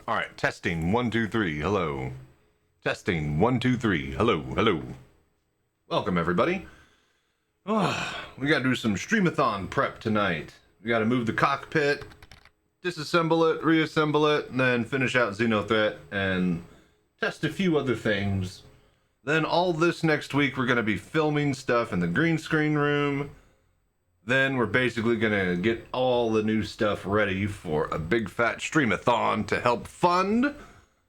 All right, testing 1 2 3. Hello. Testing 1 2 3. Hello, hello. Welcome everybody. We gotta do some Stream-A-Thon prep tonight. We gotta move the cockpit, disassemble it, reassemble it, and then finish out Xenothreat and test a few other things. Then all this next week we're gonna be filming stuff in the green screen room. Then we're basically gonna get all the new stuff ready for a big fat Stream-A-Thon to help fund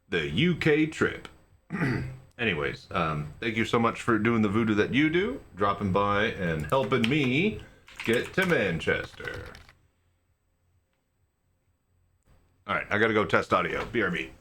the UK trip. Anyways, thank you so much for doing the voodoo that you do, dropping by and helping me get to Manchester. All right, I gotta go test audio. BRB.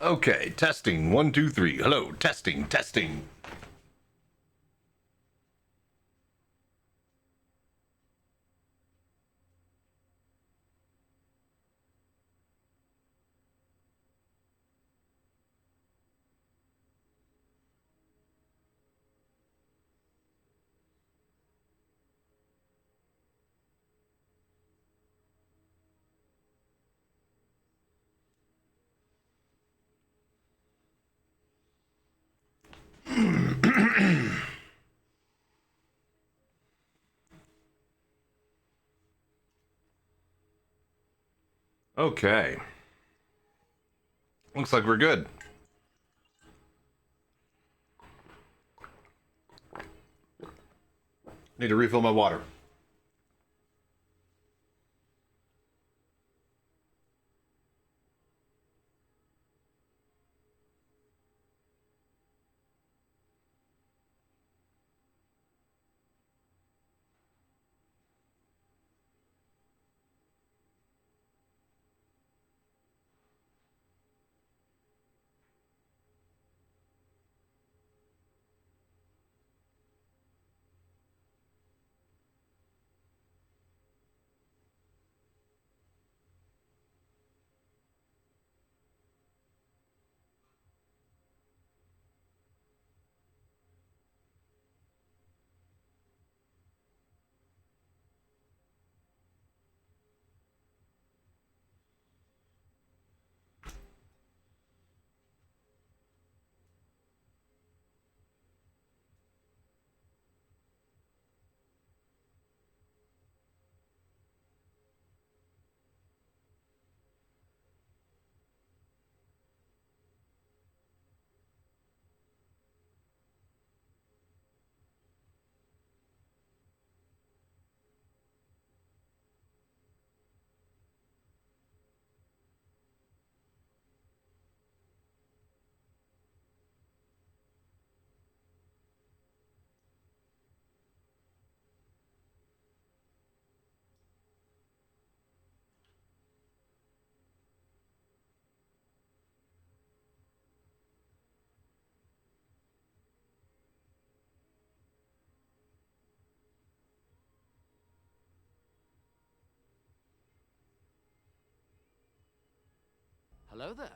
Okay, testing 1 2 3. Hello, testing, testing. Okay. Looks like we're good. Need to refill my water. Hello there.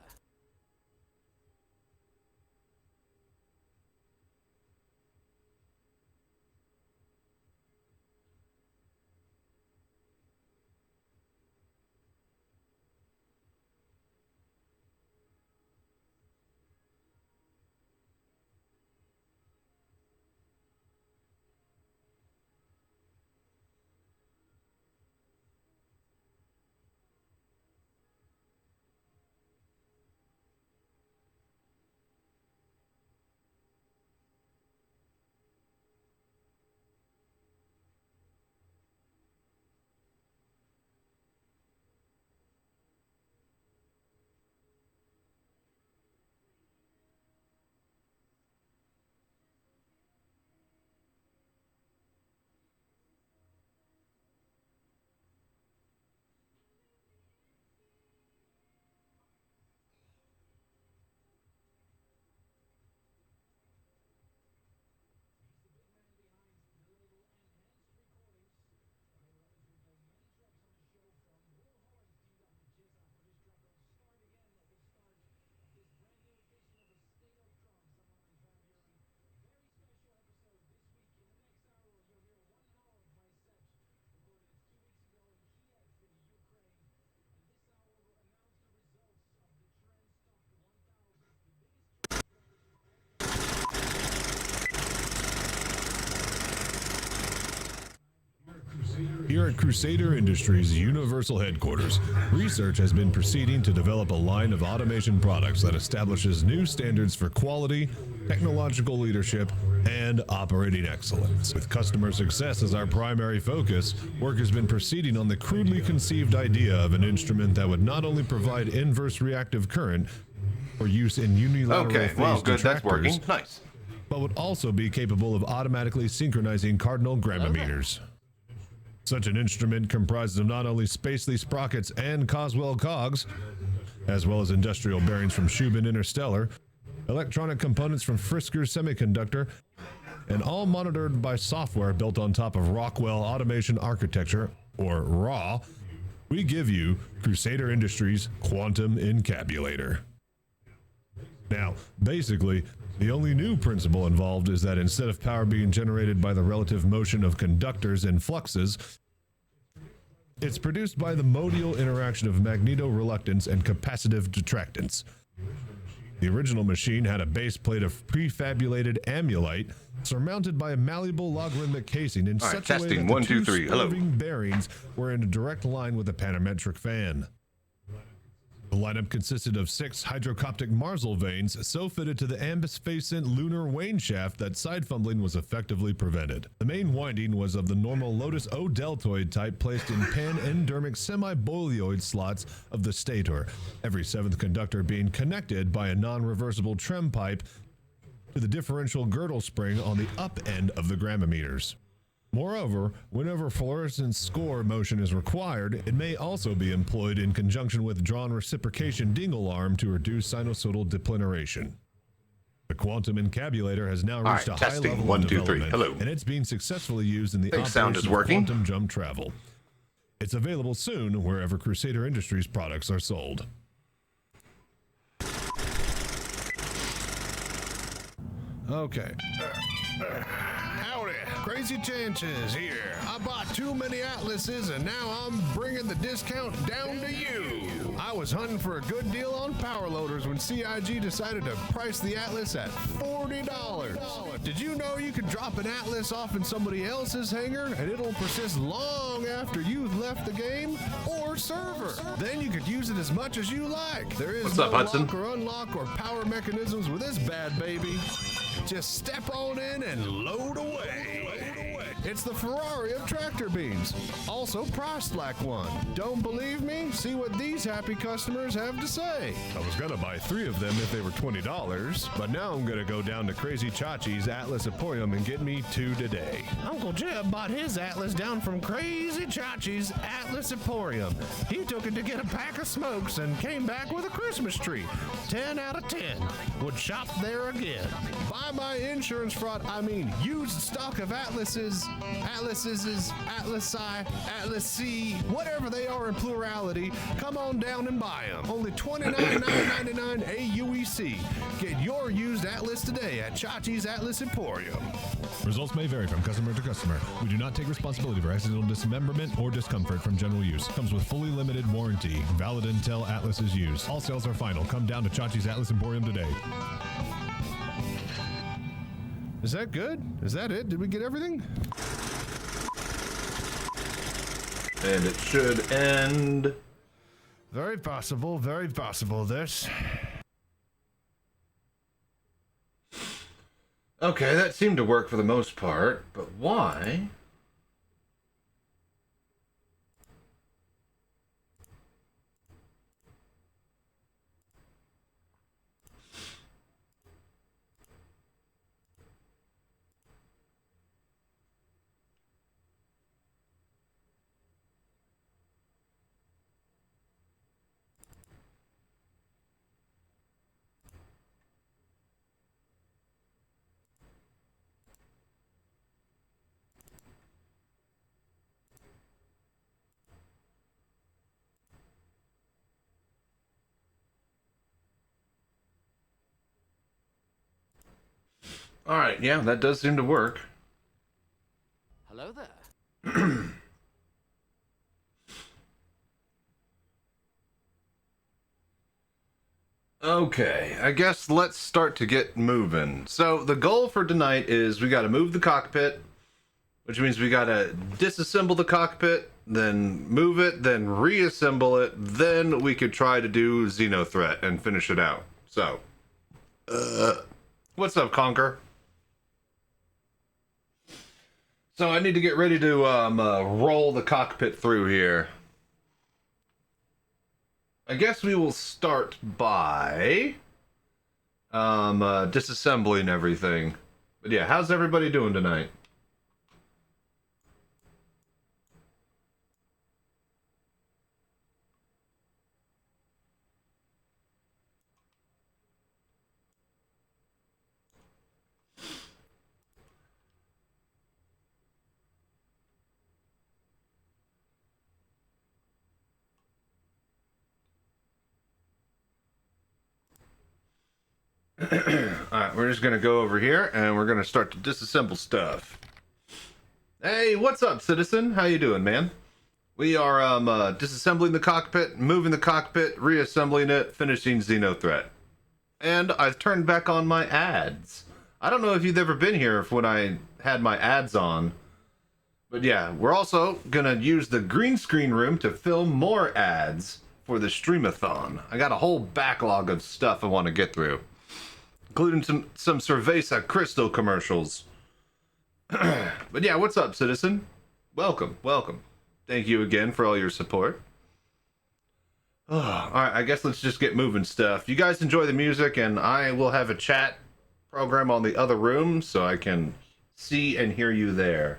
Here at Crusader Industries Universal Headquarters, research has been proceeding to develop a line of automation products that establishes new standards for quality, technological leadership, and operating excellence. With customer success as our primary focus, work has been proceeding on the crudely conceived idea of an instrument that would not only provide inverse reactive current for use in unilateral phase good, that's working. detractors, Nice. but would also be capable of automatically synchronizing cardinal grammometers. Such an instrument comprises of not only Spacely sprockets and Coswell cogs, as well as industrial bearings from Shubin Interstellar, electronic components from Frisker Semiconductor, and all monitored by software built on top of Rockwell Automation Architecture, or RAW. We give you Crusader Industries Quantum Encabulator. Now, basically, the only new principle involved is that instead of power being generated by the relative motion of conductors and fluxes, it's produced by the modial interaction of magnetoreluctance and capacitive detractance. The original machine had a base plate of prefabulated amulite surmounted by a malleable logarithmic casing in such a way that the two swerving bearings were in a direct line with a panometric fan. The lineup consisted of 6 hydrocoptic Marsal vanes so fitted to the ambisphasent lunar wane shaft that side fumbling was effectively prevented. The main winding was of the normal Lotus O deltoid type placed in pan-endermic semi-boilioid slots of the stator, every 7th conductor being connected by a non-reversible trem pipe to the differential girdle spring on the up end of the grammometers. Moreover, whenever fluorescence score motion is required, it may also be employed in conjunction with drawn reciprocation dingle arm to reduce sinusoidal depleneration. The quantum encabulator has now reached a high level of development, and it's being successfully used in the operation of quantum jump travel. It's available soon wherever Crusader Industries products are sold. Okay. Howdy, Chachi Sanchez here. I bought too many Atlases and now I'm bringing the discount down to you. I was hunting for a good deal on power loaders when CIG decided to price the Atlas at $40. Did you know you could drop an Atlas off in somebody else's hangar and it'll persist long after you've left the game or server? Then you could use it as much as you like. There is no lock or unlock or power mechanisms with this bad baby. Just step on in and load away. It's the Ferrari of tractor beams, also priced like one. Don't believe me? See what these happy customers have to say. I was gonna buy 3 of them if they were $20, but now I'm gonna go down to Crazy Chachi's Atlas Emporium and get me 2 today. Uncle Jeb bought his Atlas down from Crazy Chachi's Atlas Emporium. He took it to get a pack of smokes and came back with a Christmas tree. 10 out of 10. Would shop there again. Buy my insurance fraud, used stock of Atlases, Atlasi, Atlas C, whatever they are in plurality. Come on down and buy them. Only $29.99 AUEC. Get your used Atlas today at Chachi's Atlas Emporium. Results may vary from customer to customer. We do not take responsibility for accidental dismemberment or discomfort from general use. Comes with fully limited warranty. Valid until Atlas is used. All sales are final. Come down to Chachi's Atlas Emporium today. Is that good? Is that it? Did we get everything? And it should end. Very possible, this. Okay, that seemed to work for the most part, but why? All right, yeah, that does seem to work. Hello there. Okay, I guess let's start to get moving. So the goal for tonight is we got to move the cockpit, which means we gotta disassemble the cockpit, then move it, then reassemble it, then we could try to do Xenothreat and finish it out. So, what's up, Conker? So I need to get ready to roll the cockpit through here. I guess we will start by disassembling everything. But yeah, how's everybody doing tonight? Alright, we're just gonna go over here and we're gonna start to disassemble stuff. Hey, what's up, citizen? How you doing, man? We are disassembling the cockpit, moving the cockpit, reassembling it, finishing Xenothreat. And I've turned back on my ads. I don't know if you've ever been here when I had my ads on. But yeah, we're also gonna use the green screen room to film more ads for the Stream-A-Thon. I got a whole backlog of stuff I want to get through, including some Cerveza Crystal commercials. But yeah, what's up, citizen? Welcome, welcome. Thank you again for all your support. Alright, I guess let's just get moving stuff. You guys enjoy the music, and I will have a chat program on the other room so I can see and hear you there.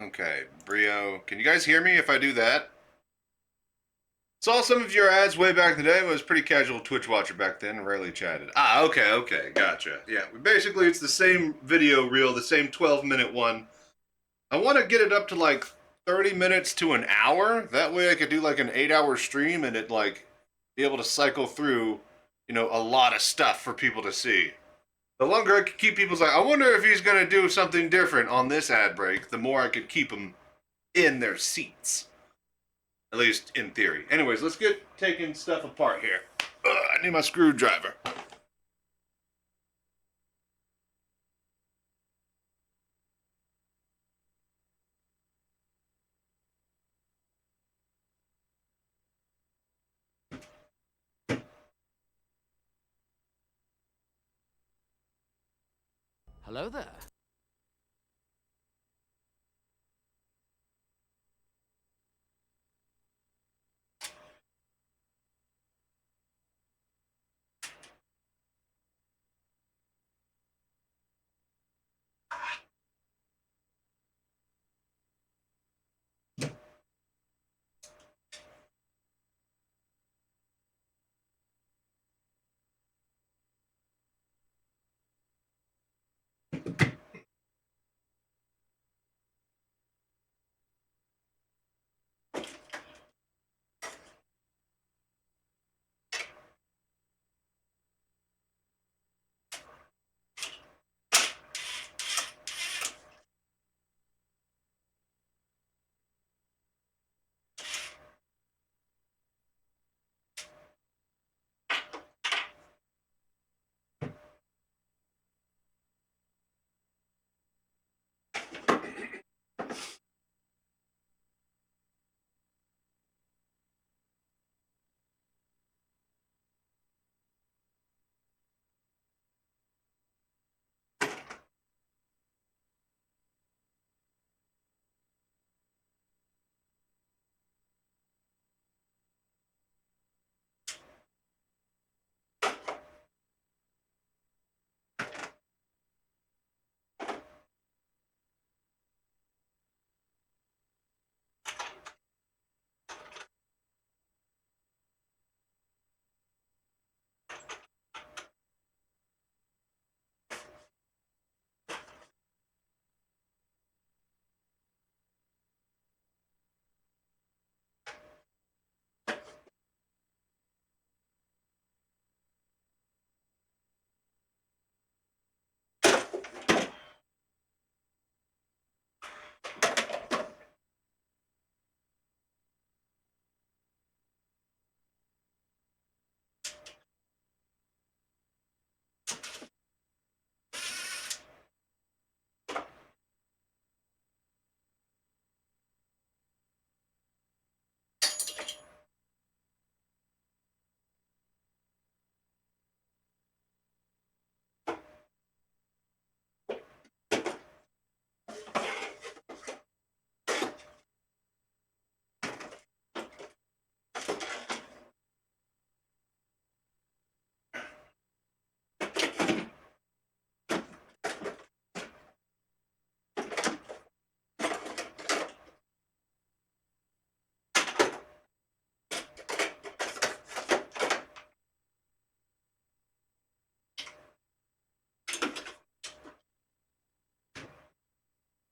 Okay, Brio, can you guys hear me if I do that? Saw some of your ads way back in the day. I was a pretty casual Twitch watcher back then, rarely chatted. Ah, okay, gotcha. Yeah, basically it's the same video reel, the same 12-minute one. I want to get it up to like 30 minutes to an hour. That way I could do like an 8-hour stream and it like be able to cycle through, you know, a lot of stuff for people to see. The longer I could keep people's like, I wonder if he's going to do something different on this ad break, the more I could keep them in their seats. At least in theory. Anyways, let's get taking stuff apart here. I need my screwdriver. Hello there.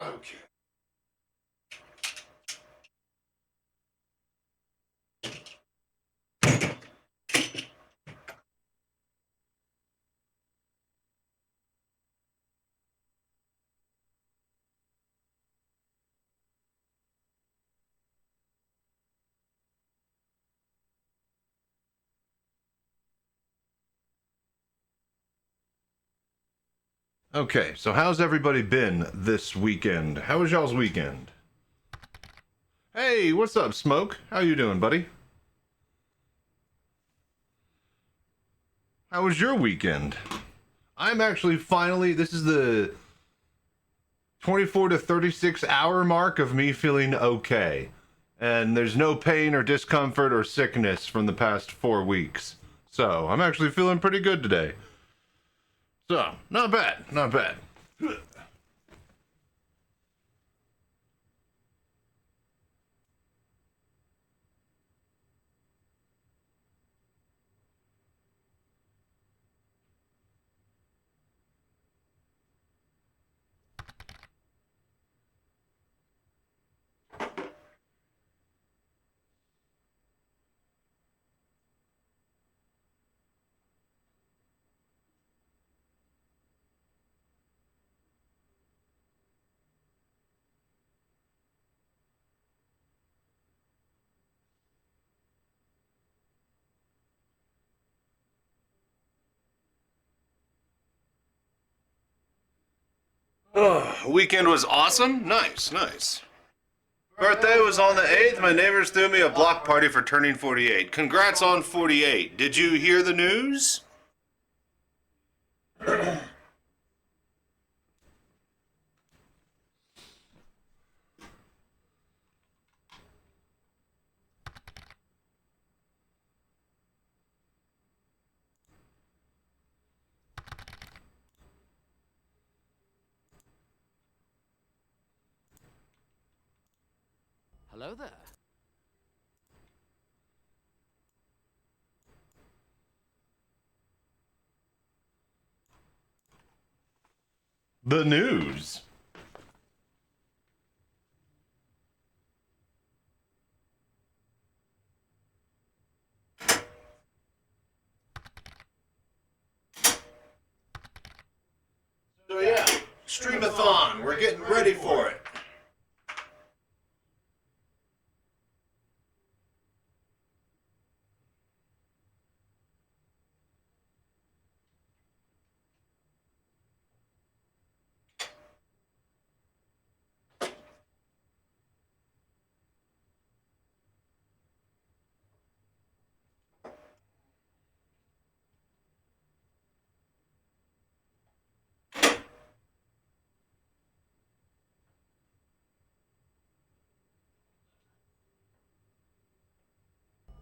Okay. Okay, so how's everybody been this weekend? How was y'all's weekend? Hey, what's up, Smoke? How you doing, buddy? How was your weekend? I'm actually finally, this is the 24 to 36 hour mark of me feeling okay. And there's no pain or discomfort or sickness from the past 4 weeks. So, I'm actually feeling pretty good today. So, not bad, not bad. Weekend was awesome. Nice, nice. Birthday was on the 8th. My neighbors threw me a block party for turning 48. Congrats on 48. Did you hear the news? Hello there. The news. So yeah, Stream-A-Thon. We're getting ready for it.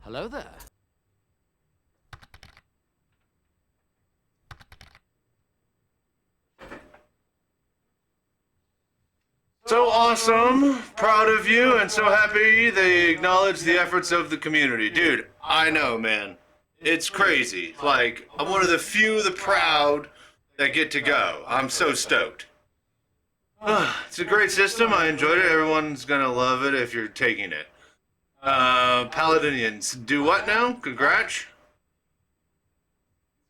Hello there. So awesome, proud of you, and so happy they acknowledge the efforts of the community. Dude, I know, man. It's crazy. Like, I'm one of the few, the proud, that get to go. I'm so stoked. It's a great system. I enjoyed it. Everyone's gonna love it if you're taking it. Paladinians, do what now? Congrats.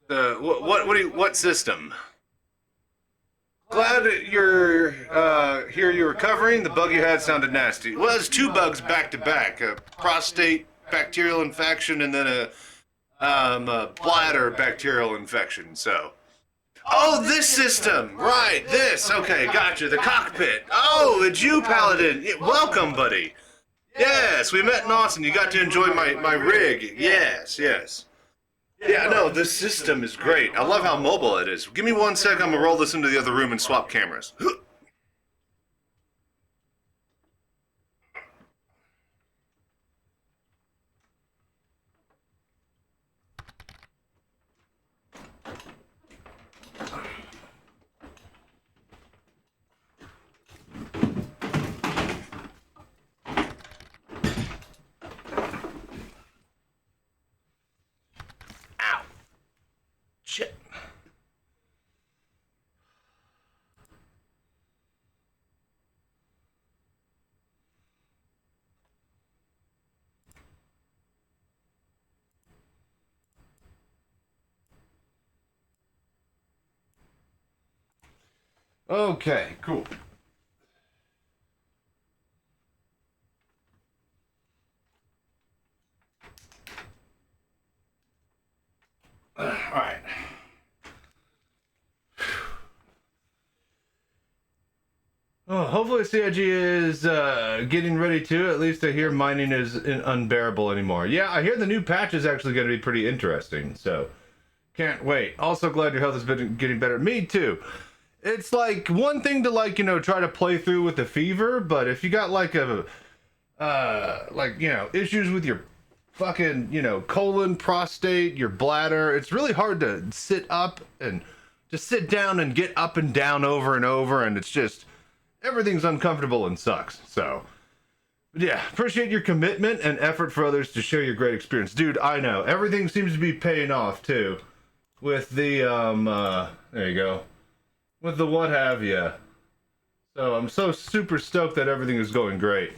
What system? Glad you're here. You're recovering. The bug you had sounded nasty. Well, it's 2 bugs back to back: a prostate bacterial infection and then a bladder bacterial infection. So, oh, this system, right? This. Okay, gotcha. The cockpit. Oh, it's you, Paladin. Yeah, welcome, buddy. Yes, we met in Austin. You got to enjoy my rig. Yes, yes. Yeah, no, this system is great. I love how mobile it is. Give me 1 sec, I'm gonna roll this into the other room and swap cameras. Ow. Shit. Okay, cool. All right. Oh, hopefully CIG is getting ready to. At least I hear mining is unbearable anymore. Yeah, I hear the new patch is actually going to be pretty interesting, so can't wait. Also glad your health has been getting better. Me too. It's like one thing to like, try to play through with the fever, but if you got like issues with your fucking, colon, prostate, your bladder, it's really hard to sit up and just sit down and get up and down over and over, and it's just everything's uncomfortable and sucks. So yeah, appreciate your commitment and effort for others to share your great experience. Dude, I know. Everything seems to be paying off too. With the there you go. With the what have you. So I'm so super stoked that everything is going great.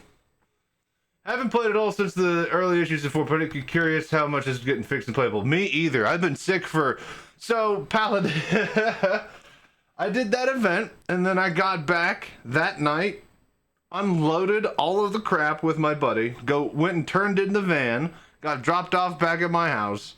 Haven't played it all since the early issues before, but curious how much is getting fixed and playable. Me either. I've been sick for... So, Paladin... I did that event, and then I got back that night, unloaded all of the crap with my buddy, went and turned in the van, got dropped off back at my house,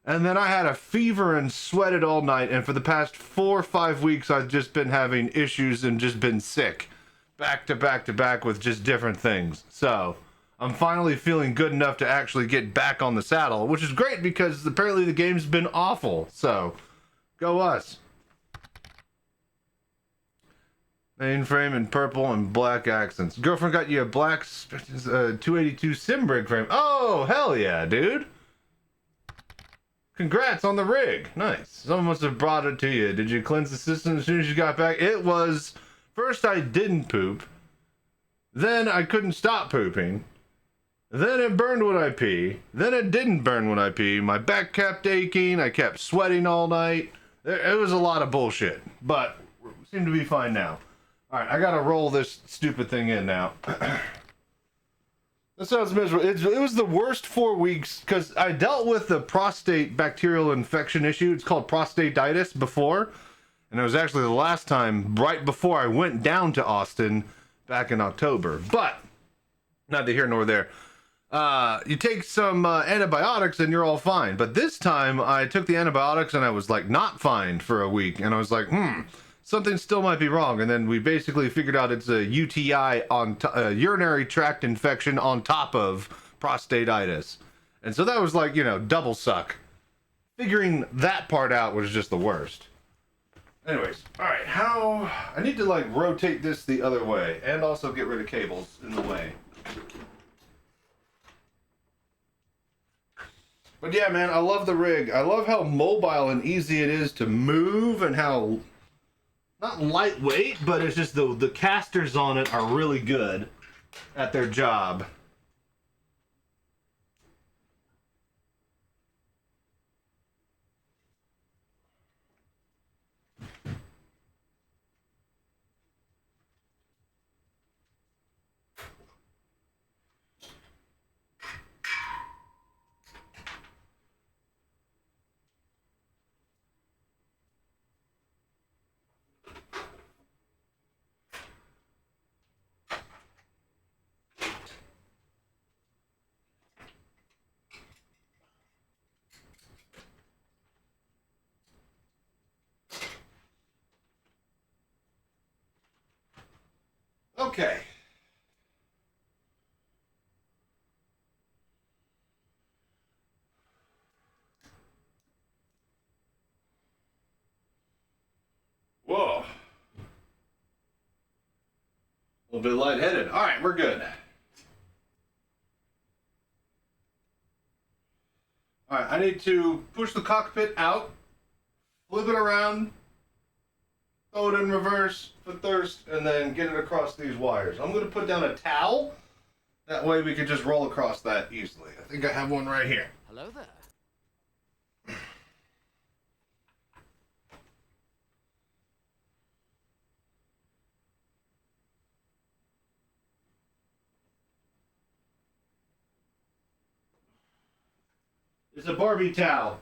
and then I had a fever and sweated all night, and for the past 4 or 5 weeks, I've just been having issues and just been sick. Back to back to back with just different things. So... I'm finally feeling good enough to actually get back on the saddle, which is great because apparently the game's been awful. So, go us. Mainframe in purple and black accents. Girlfriend got you a black 282 Simbrig frame. Oh, hell yeah, dude. Congrats on the rig. Nice. Someone must have brought it to you. Did you cleanse the system as soon as you got back? It was... First I didn't poop. Then I couldn't stop pooping. Then it burned when I pee. Then it didn't burn when I pee. My back kept aching. I kept sweating all night. It was a lot of bullshit. But we seem to be fine now. Alright, I gotta roll this stupid thing in now. That sounds miserable. It was the worst 4 weeks because I dealt with the prostate bacterial infection issue. It's called prostatitis before. And it was actually the last time right before I went down to Austin back in October. But, neither here nor there. You take some antibiotics and you're all fine. But this time I took the antibiotics and I was like not fine for a week. And I was like, something still might be wrong. And then we basically figured out it's a UTI on urinary tract infection on top of prostatitis. And so that was like, double suck. Figuring that part out was just the worst. Anyways, alright, I need to like rotate this the other way and also get rid of cables in the way. But yeah, man, I love the rig. I love how mobile and easy it is to move and how, not lightweight, but it's just the casters on it are really good at their job. Okay. Whoa. A little bit lightheaded. All right, we're good. All right, I need to push the cockpit out, flip it around, throw it in reverse for thirst, and then get it across these wires. I'm going to put down a towel. That way we can just roll across that easily. I think I have one right here. Hello there. It's a Barbie towel.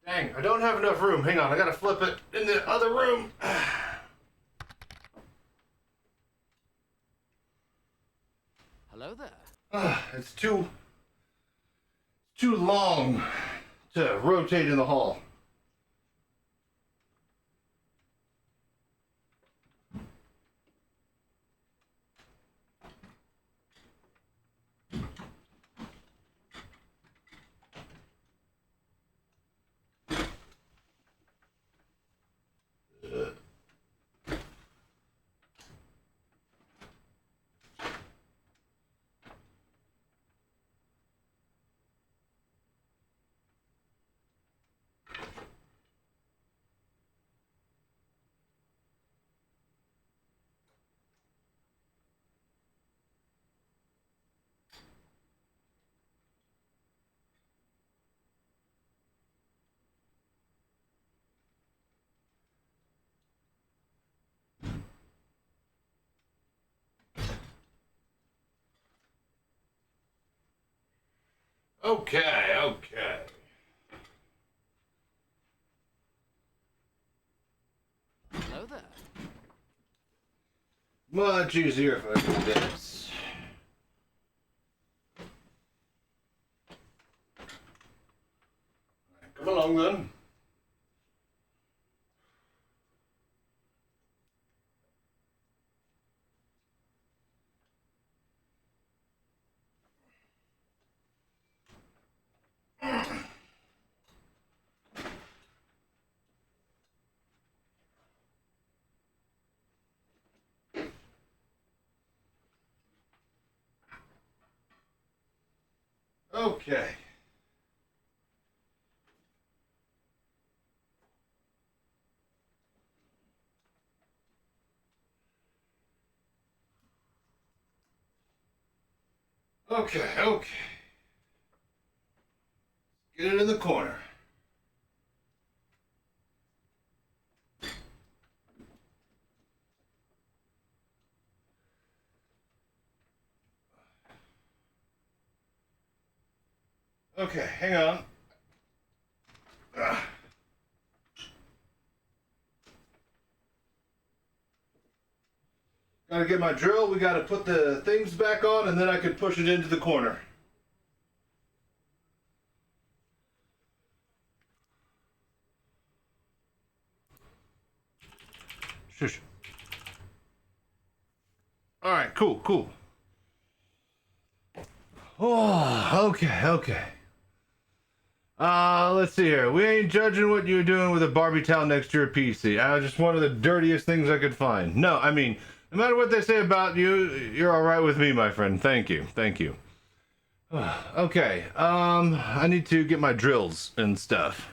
Dang, I don't have enough room. Hang on, I gotta flip it in the other room. Hello there. It's too long to rotate in the hall. Okay. Hello there. Much easier if I do this. Come along then. Okay. Okay. Get it in the corner. Okay, hang on. Gotta get my drill, we gotta put the things back on, and then I could push it into the corner. Shush. Alright, cool. Oh, okay. Let's see here. We ain't judging what you're doing with a Barbie towel next to your PC. Just one of the dirtiest things I could find. No, I mean, no matter what they say about you, you're alright with me, my friend. Thank you. Okay, I need to get my drills and stuff.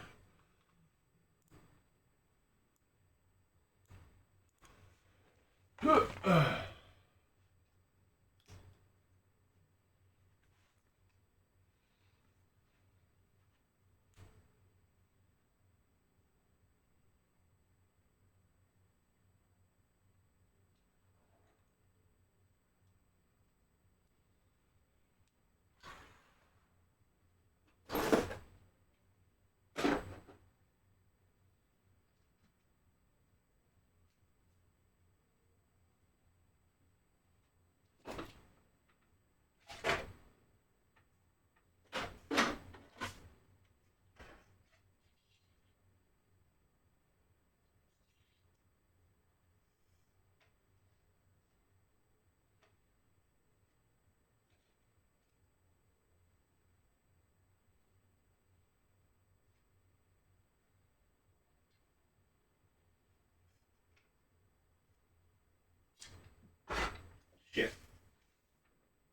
Shit.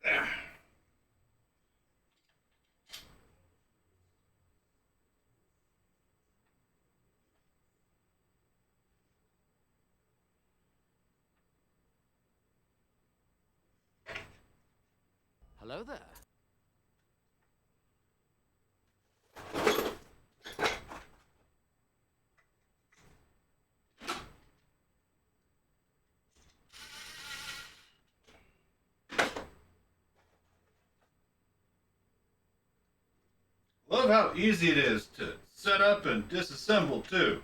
There. Hello there. Love how easy it is to set up and disassembled too.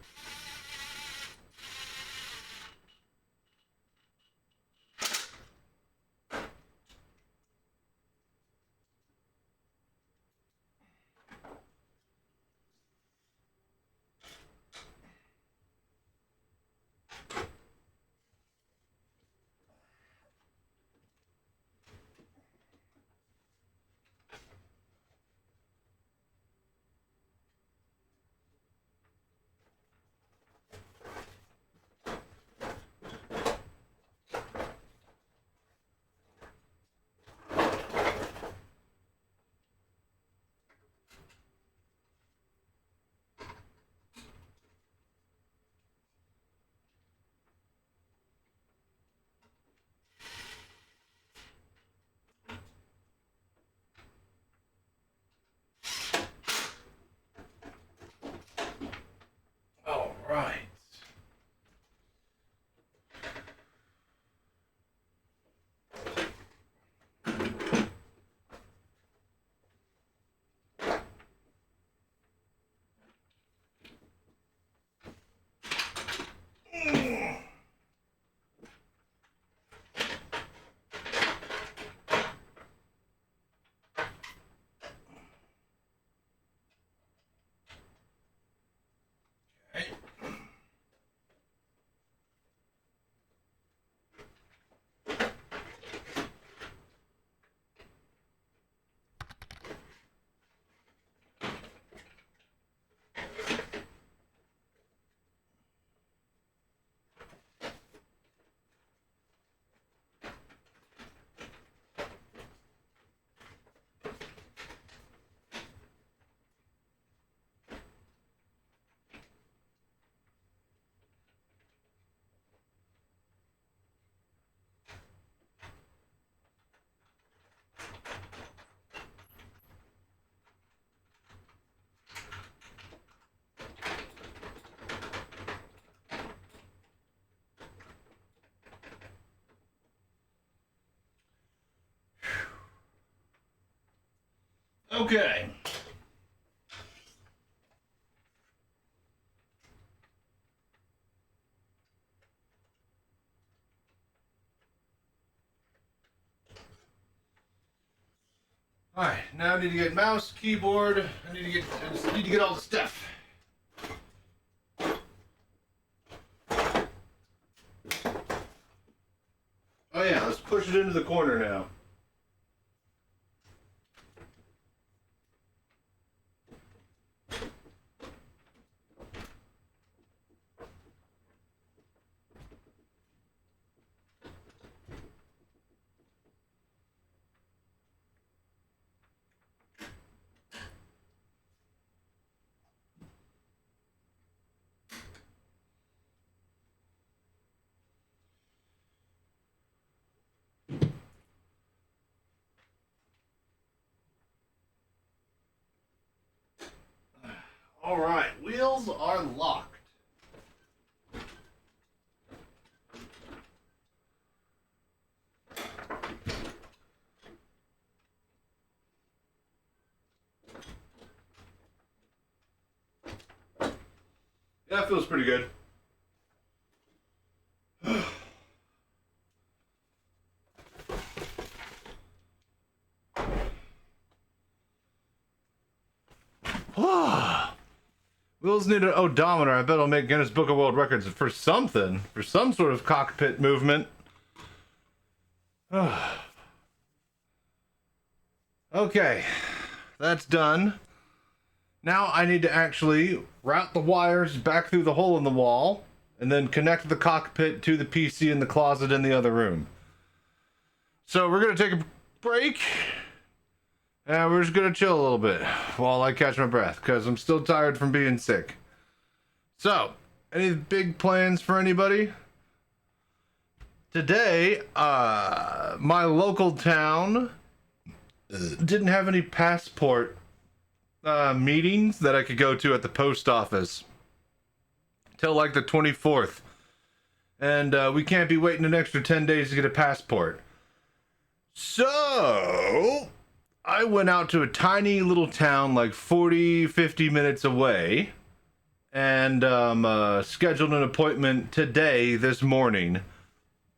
All right. Okay. All right, now I need to get mouse, keyboard. I just need to get all the stuff. Oh yeah, let's push it into the corner now. All right, wheels are locked. Yeah, that feels pretty good. Wheels need an odometer. I bet it'll make Guinness Book of World Records for something. For some sort of cockpit movement. Okay. That's done. Now I need to actually route the wires back through the hole in the wall and then connect the cockpit to the PC in the closet in the other room. So we're going to take a break. And we're just gonna chill a little bit while I catch my breath, because I'm still tired from being sick. So, any big plans for anybody? Today, my local town didn't have any passport meetings that I could go to at the post office till like the 24th. And we can't be waiting an extra 10 days to get a passport. So I went out to a tiny little town like 40-50 minutes away and scheduled an appointment today, this morning.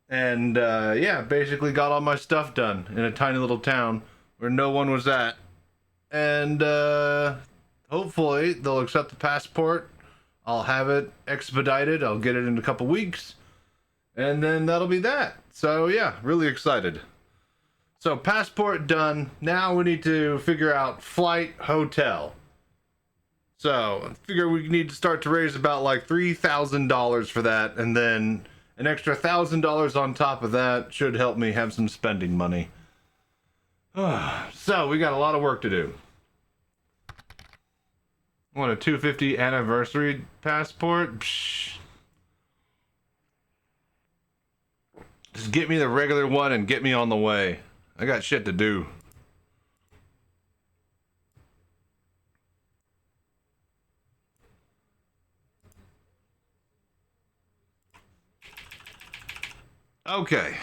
And yeah, basically got all my stuff done in a tiny little town where no one was at. And hopefully they'll accept the passport. I'll have it expedited. I'll get it in a couple weeks. And then that'll be that. So yeah, really excited. So passport done. Now we need to figure out flight, hotel. So I figure we need to start to raise about like $3,000 for that, and then an extra $1,000 on top of that should help me have some spending money. So we got a lot of work to do. Want a 250 anniversary passport? Psh. Just get me the regular one and get me on the way. I got shit to do. Okay.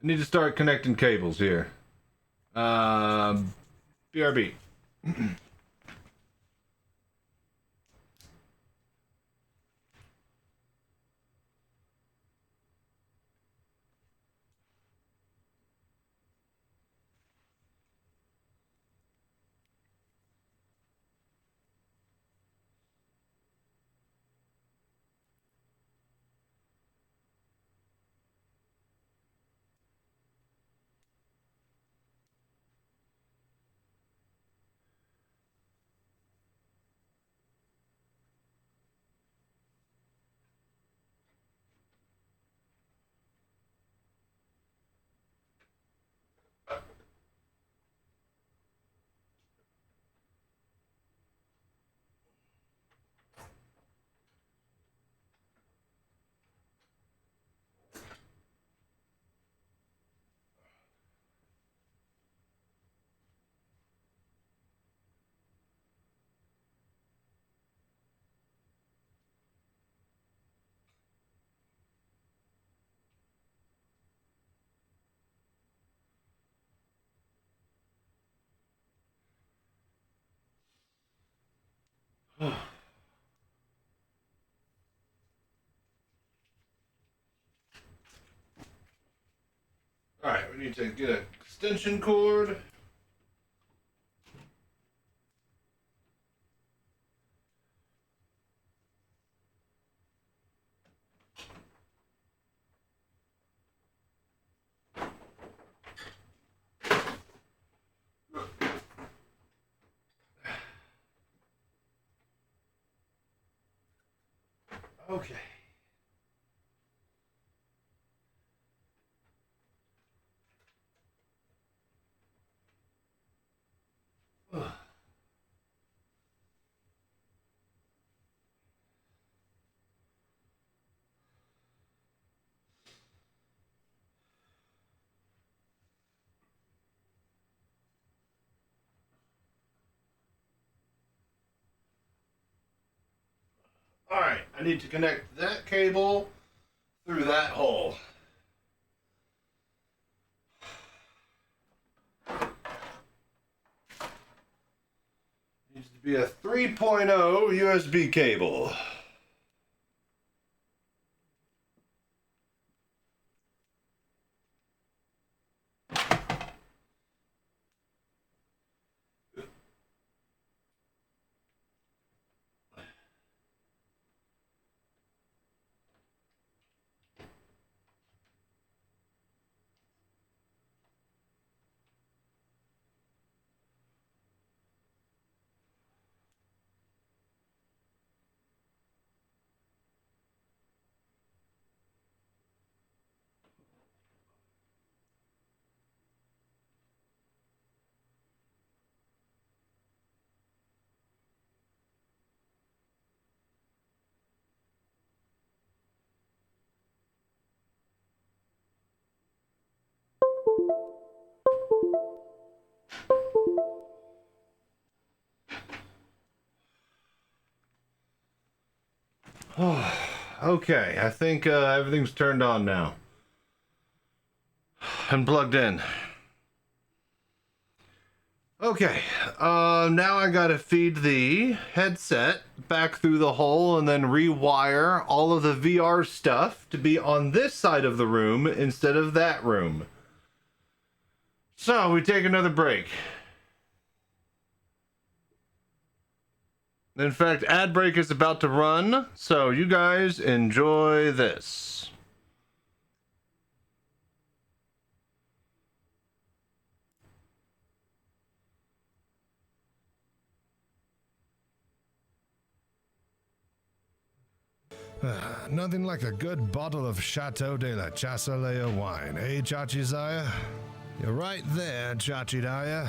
I need to start connecting cables here. BRB. Alright, we need to get an extension cord. Okay. Alright, I need to connect that cable through that hole. Needs to be a 3.0 USB cable. Okay, I think everything's turned on now. And plugged in. Okay, now I gotta feed the headset back through the hole and then rewire all of the VR stuff to be on this side of the room instead of that room. So we take another break. In fact, ad break is about to run, so you guys enjoy this. Nothing like a good bottle of Chateau de la Chassalea wine, eh, Chachi Zaya? You're right there, Chachi Daya.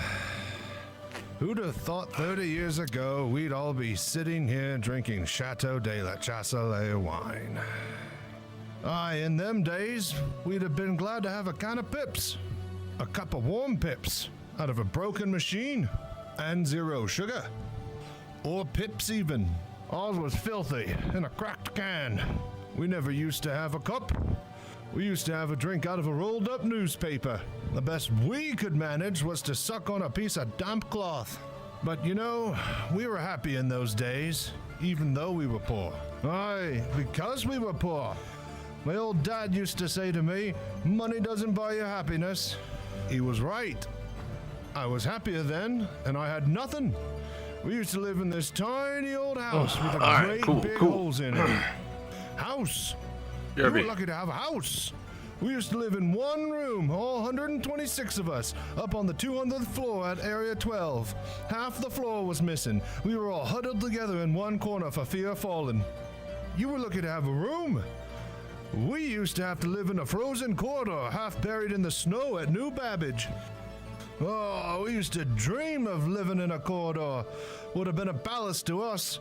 Who'd have thought 30 years ago we'd all be sitting here drinking Chateau de la Chassalea wine? Aye, in them days, we'd have been glad to have a can of pips. A cup of warm pips out of a broken machine and 0 sugar. Or pips even. Ours was filthy in a cracked can. We never used to have a cup. We used to have a drink out of a rolled up newspaper. The best we could manage was to suck on a piece of damp cloth. But you know, we were happy in those days, even though we were poor. Aye, because we were poor. My old dad used to say to me, money doesn't buy you happiness. He was right. I was happier then, and I had nothing. We used to live in this tiny old house with a great big holes in it. House. You were lucky to have a house. We used to live in one room, all 126 of us, up on the 200th floor at Area 12. Half the floor was missing. We were all huddled together in one corner for fear of falling. You were lucky to have a room. We used to have to live in a frozen corridor, half buried in the snow at New Babbage. Oh, we used to dream of living in a corridor. Would have been a palace to us.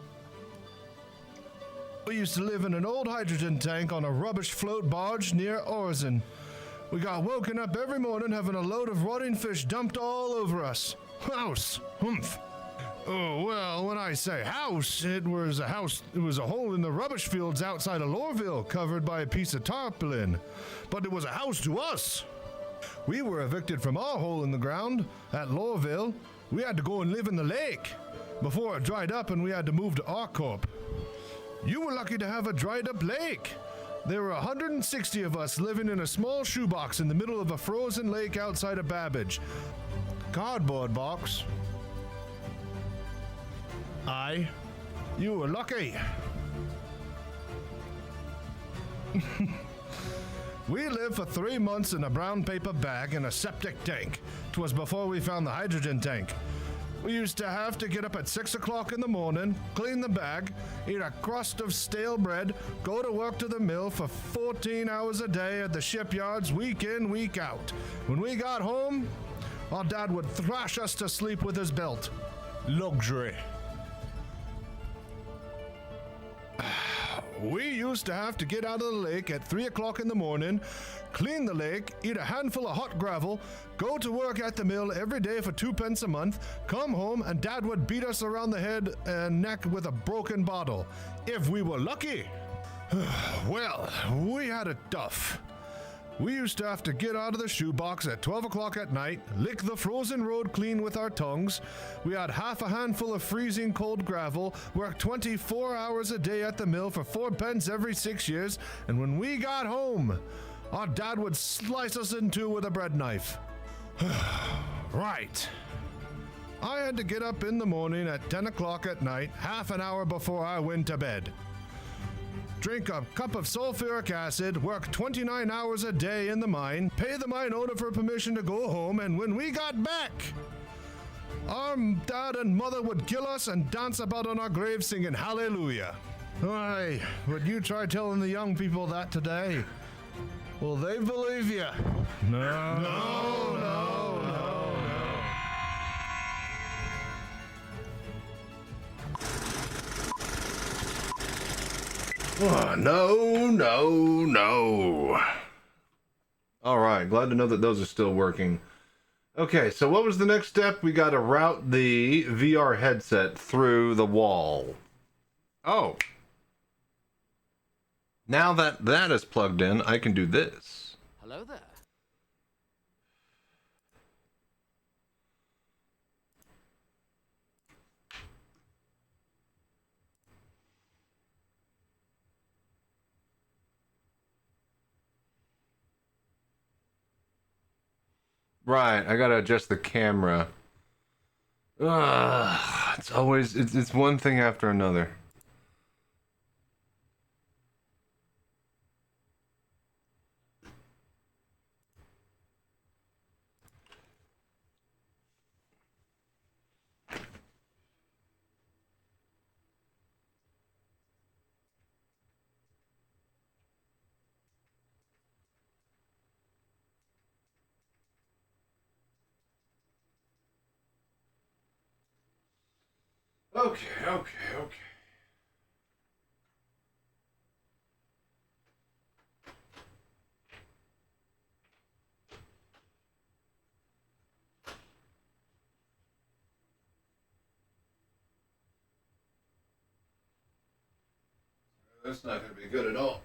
We used to live in an old hydrogen tank on a rubbish float barge near Orzen. We got woken up every morning having a load of rotting fish dumped all over us. House. Humph. Oh, well, when I say house, it was a hole in the rubbish fields outside of Lorville, covered by a piece of tarpaulin. But it was a house to us. We were evicted from our hole in the ground at Lorville. We had to go and live in the lake before it dried up, and we had to move to Arcorp. You were lucky to have a dried up lake. There were 160 of us living in a small shoebox in the middle of a frozen lake outside of Babbage. Cardboard box. Aye, you were lucky. We lived for 3 months in a brown paper bag in a septic tank. 'Twas before we found the hydrogen tank. We used to have to get up at 6 o'clock in the morning, clean the bag, eat a crust of stale bread, go to work to the mill for 14 hours a day at the shipyards, week in, week out. When we got home, our dad would thrash us to sleep with his belt. Luxury. We used to have to get out of the lake at 3 o'clock in the morning, clean the lake, eat a handful of hot gravel, go to work at the mill every day for 2 pence a month, come home, and Dad would beat us around the head and neck with a broken bottle. If we were lucky. Well, we had it tough. We used to have to get out of the shoebox at 12 o'clock at night, lick the frozen road clean with our tongues. We had half a handful of freezing cold gravel, work 24 hours a day at the mill for 4 pence every 6 years, and when we got home, our dad would slice us in two with a bread knife. Right. I had to get up in the morning at 10 o'clock at night, half an hour before I went to bed. Drink a cup of sulfuric acid, work 29 hours a day in the mine, pay the mine owner for permission to go home, and when we got back, our dad and mother would kill us and dance about on our grave singing hallelujah. Aye, would you try telling the young people that today? Will they believe you? No. Oh, no. All right, glad to know that those are still working. Okay, so what was the next step? We got to route the VR headset through the wall. Oh. Now that that is plugged in, I can do this. Hello there. Right, I gotta adjust the camera. It's always, it's one thing after another. Okay. That's not gonna be good at all.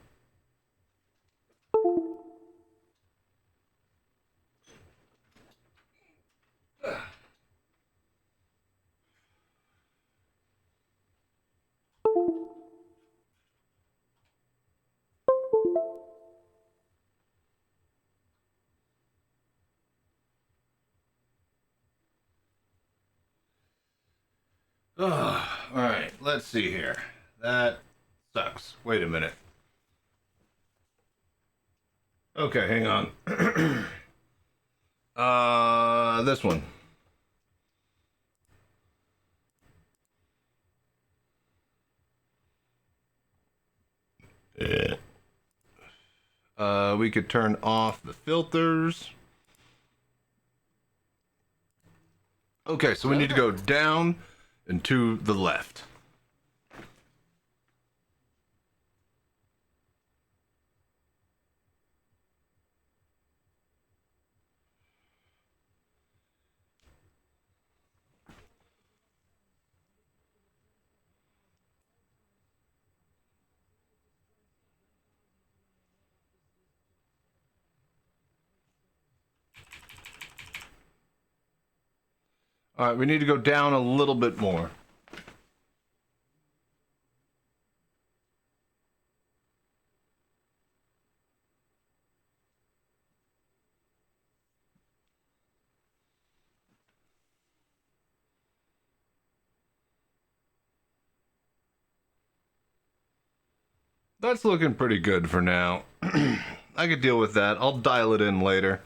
Alright, let's see here. That sucks. Wait a minute. Okay, hang on. This one. We could turn off the filters. Okay, so we need to go down and to the left. All right, we need to go down a little bit more. That's looking pretty good for now. I could deal with that. I'll dial it in later.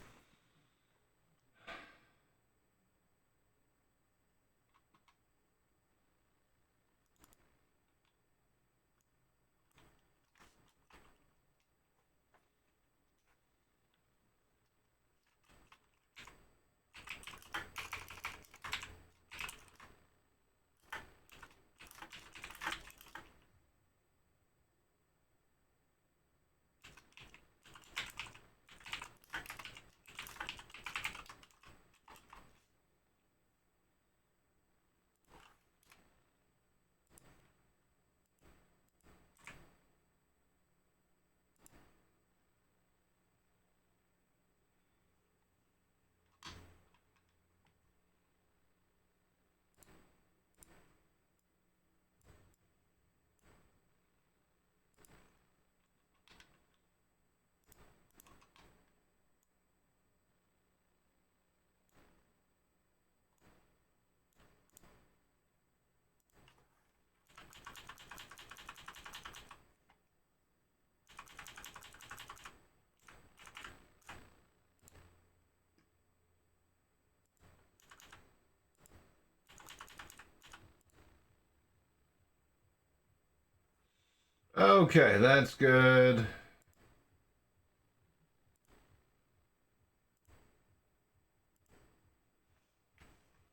Okay, that's good.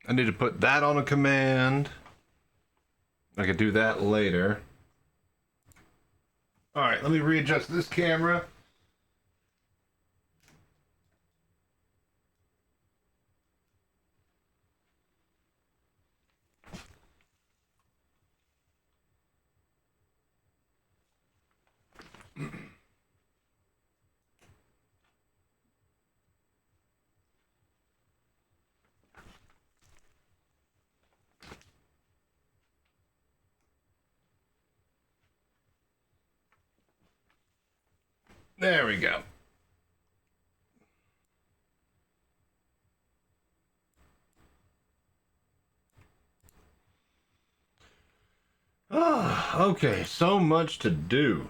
I need to put that on a command. I could do that later. All right, let me readjust this camera. There we go. Okay, so much to do.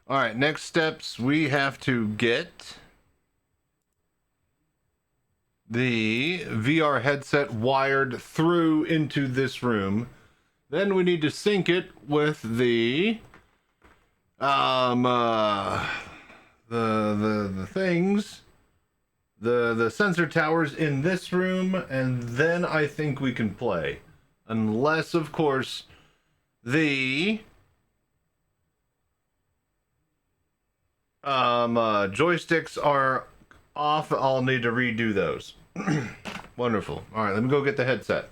All right, next steps, we have to get the VR headset wired through into this room. Then we need to sync it with the the things, the sensor towers in this room, and then I think we can play. Unless, of course, the joysticks are off. I'll need to redo those. Wonderful. All right, let me go get the headset.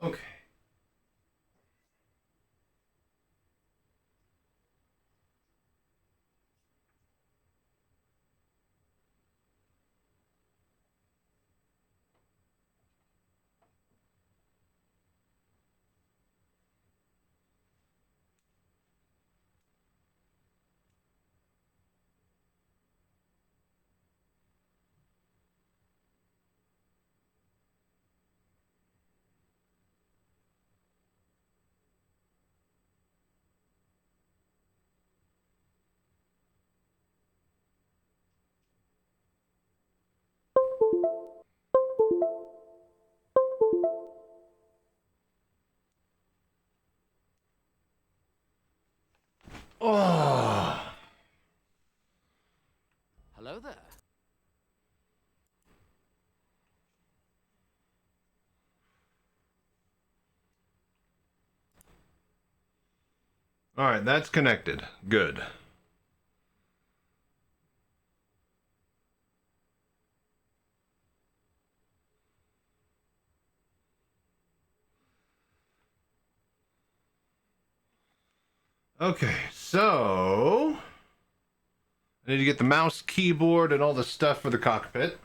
Okay. Oh. Hello there. All right, that's connected. Good. Okay, so I need to get the mouse, keyboard, and all the stuff for the cockpit.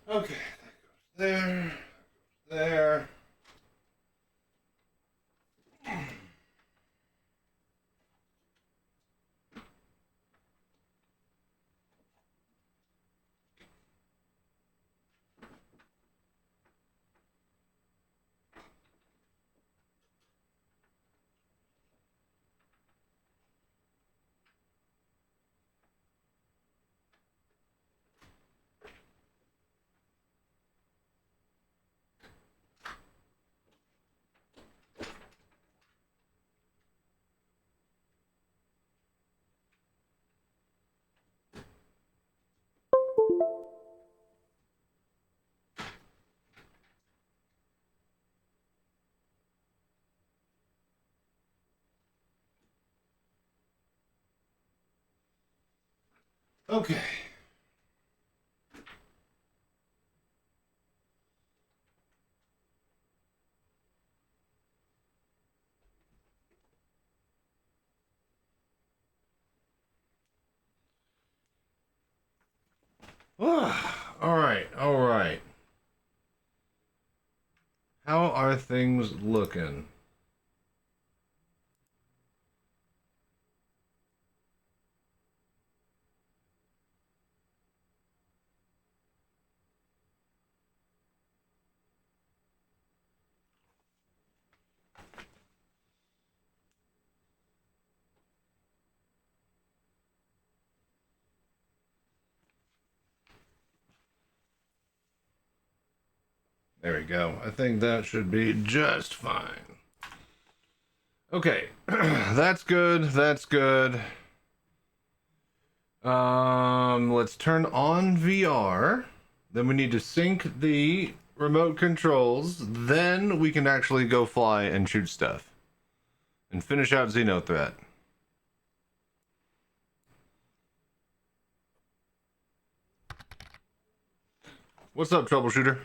Okay, there, there. Okay. All right, all right. How are things looking? There we go. I think that should be just fine. Okay, that's good. That's good. Let's turn on VR. Then we need to sync the remote controls. Then we can actually go fly and shoot stuff. And finish out Xenothreat. What's up, troubleshooter?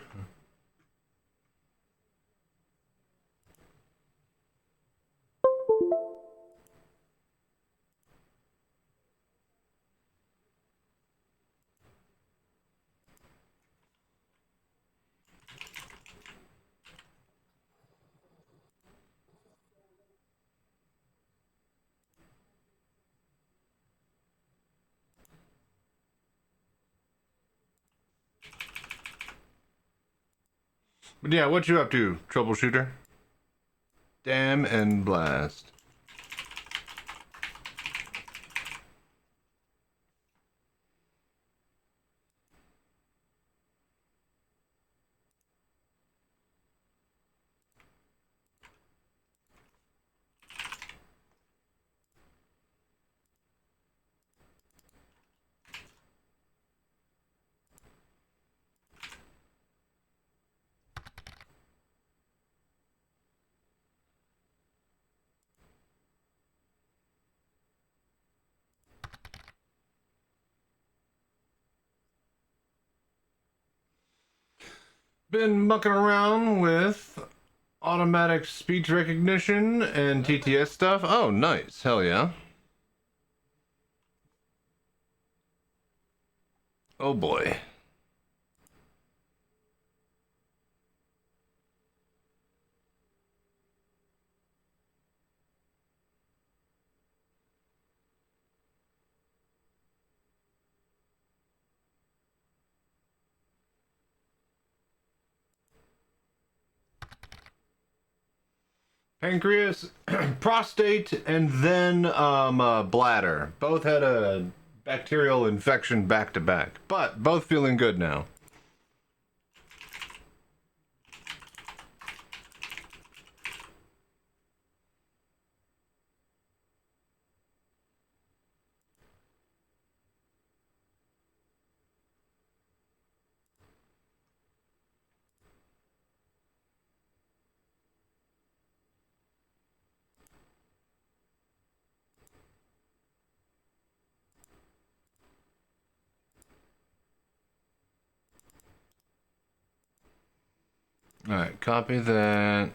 But yeah, what you up to, troubleshooter? Damn and blast. Been mucking around with automatic speech recognition and TTS stuff. Oh, nice. Hell yeah. Oh boy. Pancreas, prostate, and then bladder. Both had a bacterial infection back to back, but both feeling good now. All right, copy that.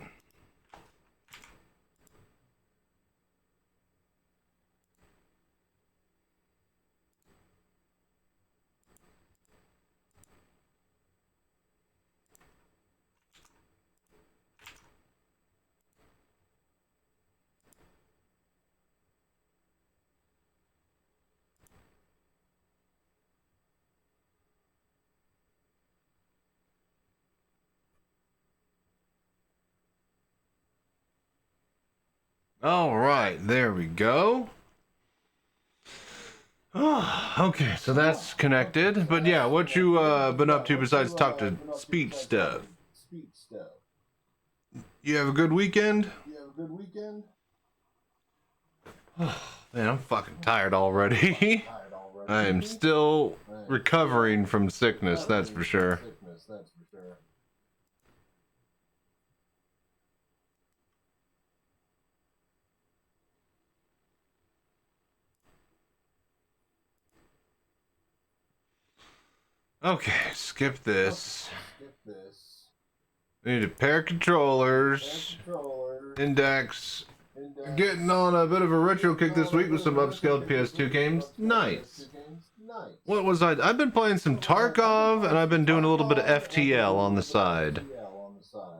All right, there we go. Oh, okay, so that's connected. But yeah, what you been up to besides talk to speech stuff? You have a good weekend? Man, I'm fucking tired already. I am still recovering from sickness, that's for sure. Okay, skip this. We need a pair of controllers. Index. Getting on a bit of a retro kick this week with some upscaled PS2 games. Nice. What was I've been playing some Tarkov, and I've been doing a little bit of FTL on the side.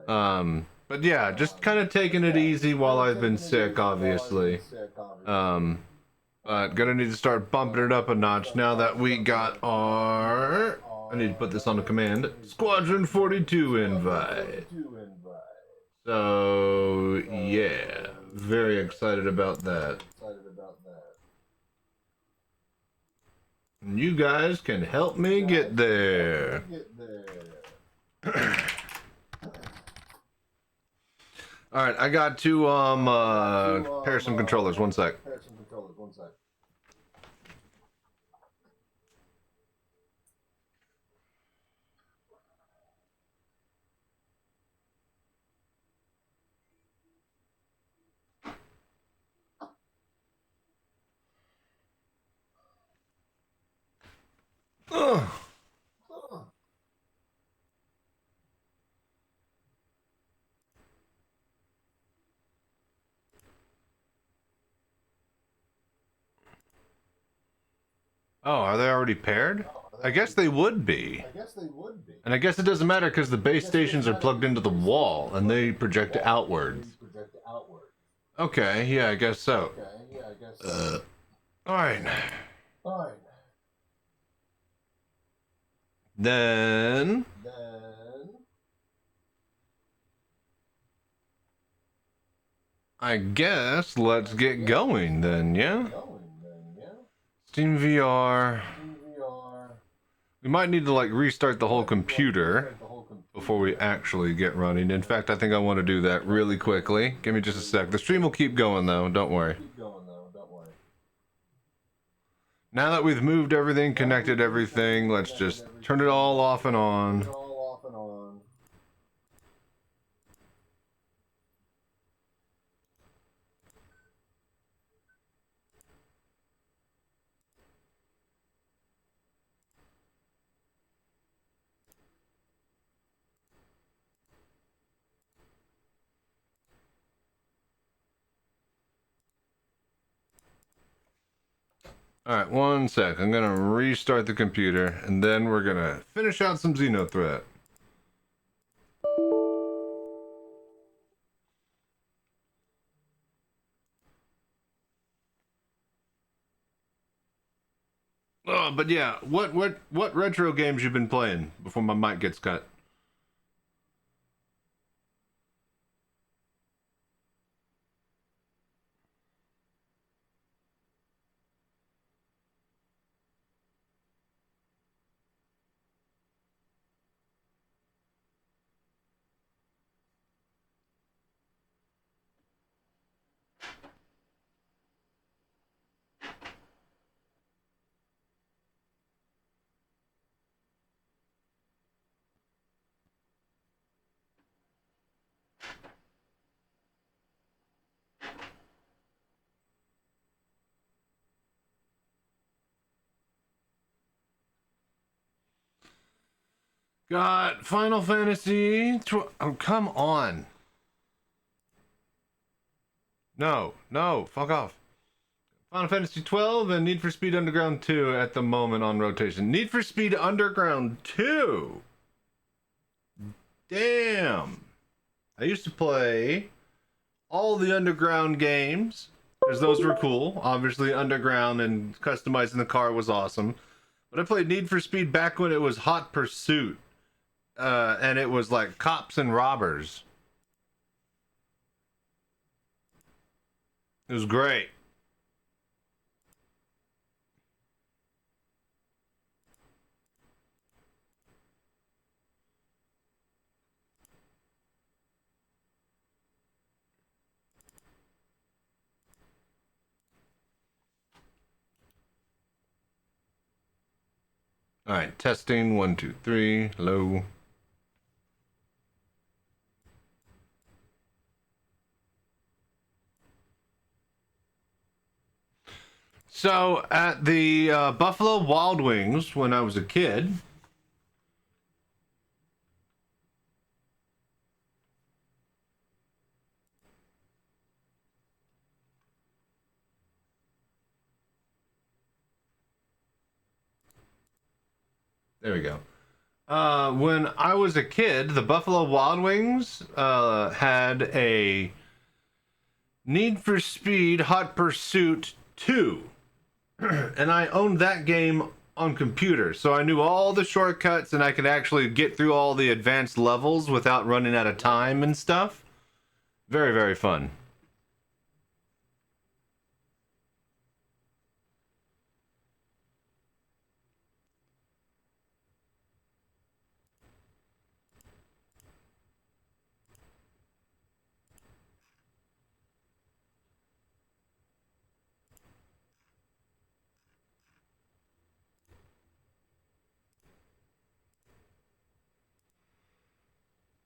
But yeah, just kind of taking it easy while I've been sick, obviously. But gonna need to start bumping it up a notch now that we got our... I need to put this on the command. Squadron 42 invite. So, yeah. Very excited about that. And you guys can help me get there. Alright, I got to pair some controllers. One sec. Ugh. Oh, are they already paired? I guess they would be. And I guess it doesn't matter because the base stations are plugged into the wall and they project outwards. Okay, yeah, I guess so. Alright. Then... I guess let's get going then, yeah? Steam VR. We might need to like restart the whole computer before we actually get running. In fact, I think I want to do that really quickly. Give me just a sec. The stream will keep going though, don't worry. Now that we've moved everything, connected everything, let's just turn it all off and on. Alright, one sec. I'm gonna restart the computer, and then we're gonna finish out some Xenothreat. Oh, but yeah, what retro games you been playing before my mic gets cut? Got Final Fantasy. Oh, come on. No, fuck off. Final Fantasy 12 and Need for Speed Underground 2 at the moment on rotation. Need for Speed Underground 2? Damn. I used to play all the Underground games because those were cool. Obviously, Underground and customizing the car was awesome. But I played Need for Speed back when it was Hot Pursuit. And it was like cops and robbers. It was great. All right, testing 1, 2, 3. Hello. So at the Buffalo Wild Wings when I was a kid. There we go. When I was a kid, the Buffalo Wild Wings had a Need for Speed Hot Pursuit 2. And I owned that game on computer, so I knew all the shortcuts and I could actually get through all the advanced levels without running out of time and stuff. Very, very fun.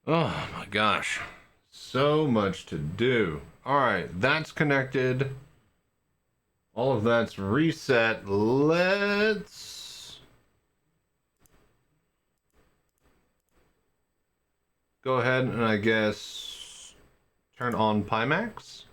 Oh my gosh. So much to do. Alright, that's connected. All of that's reset. Let's go ahead and I guess turn on Pimax.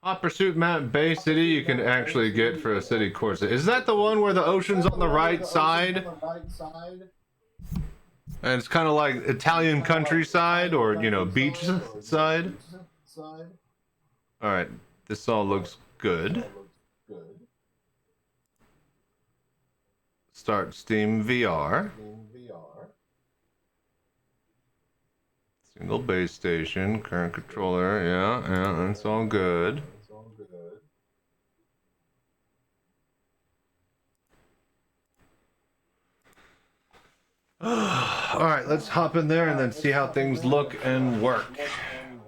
Hot Pursuit map, Bay City, you can actually get for a city course. Is that the one where the ocean's on the right side? And it's kind of like Italian countryside or, you know, beach side? Alright, this all looks good. Start Steam VR. Single base station, current controller, yeah, that's all good. Alright, let's hop in there and then see how things look and work.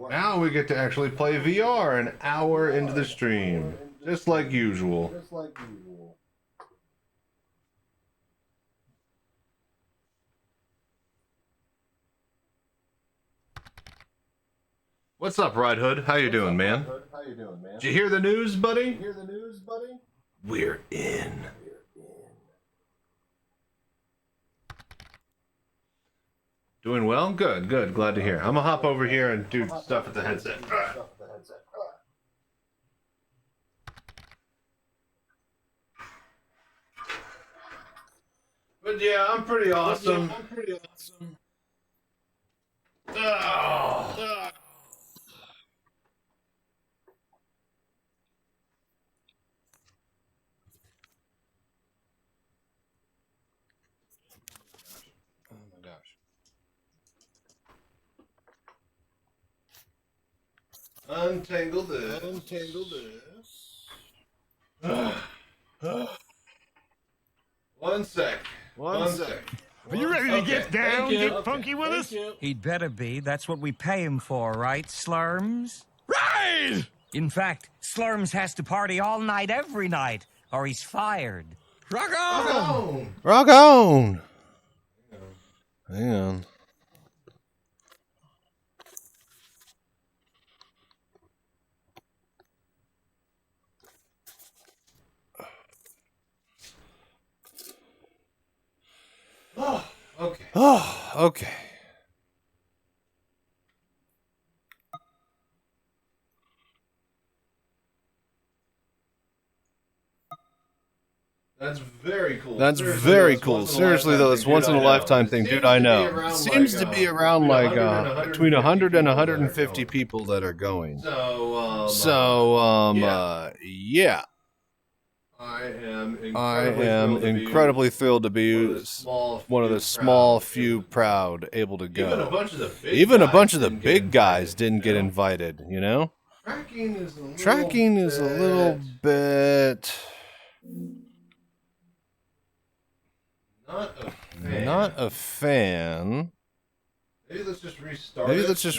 Now we get to actually play VR an hour into the stream, just like usual. What's up, Ride Hood? How you doing, man? Did you hear the news, buddy? We're in. Doing well? Good, good. Glad to hear. I'm gonna hop over here and do stuff at the headset. But yeah, I'm pretty awesome. Oh. Untangle this. One sec. Are you ready to get down, get funky with us? He'd better be. That's what we pay him for, right, Slurms? Right! In fact, Slurms has to party all night, every night, or he's fired. Rock on! Rock on! Hang on. Oh, okay. Oh, okay. That's very cool. That's very cool. Seriously, though, it's once in a lifetime thing, dude. I know. It seems to be around like between 100 and 150 people that are going. So, yeah. I am incredibly thrilled to be one of the small few proud able to go. Even a bunch of the big guys didn't get invited, you know? Tracking is a little bit... Not a fan. Maybe let's just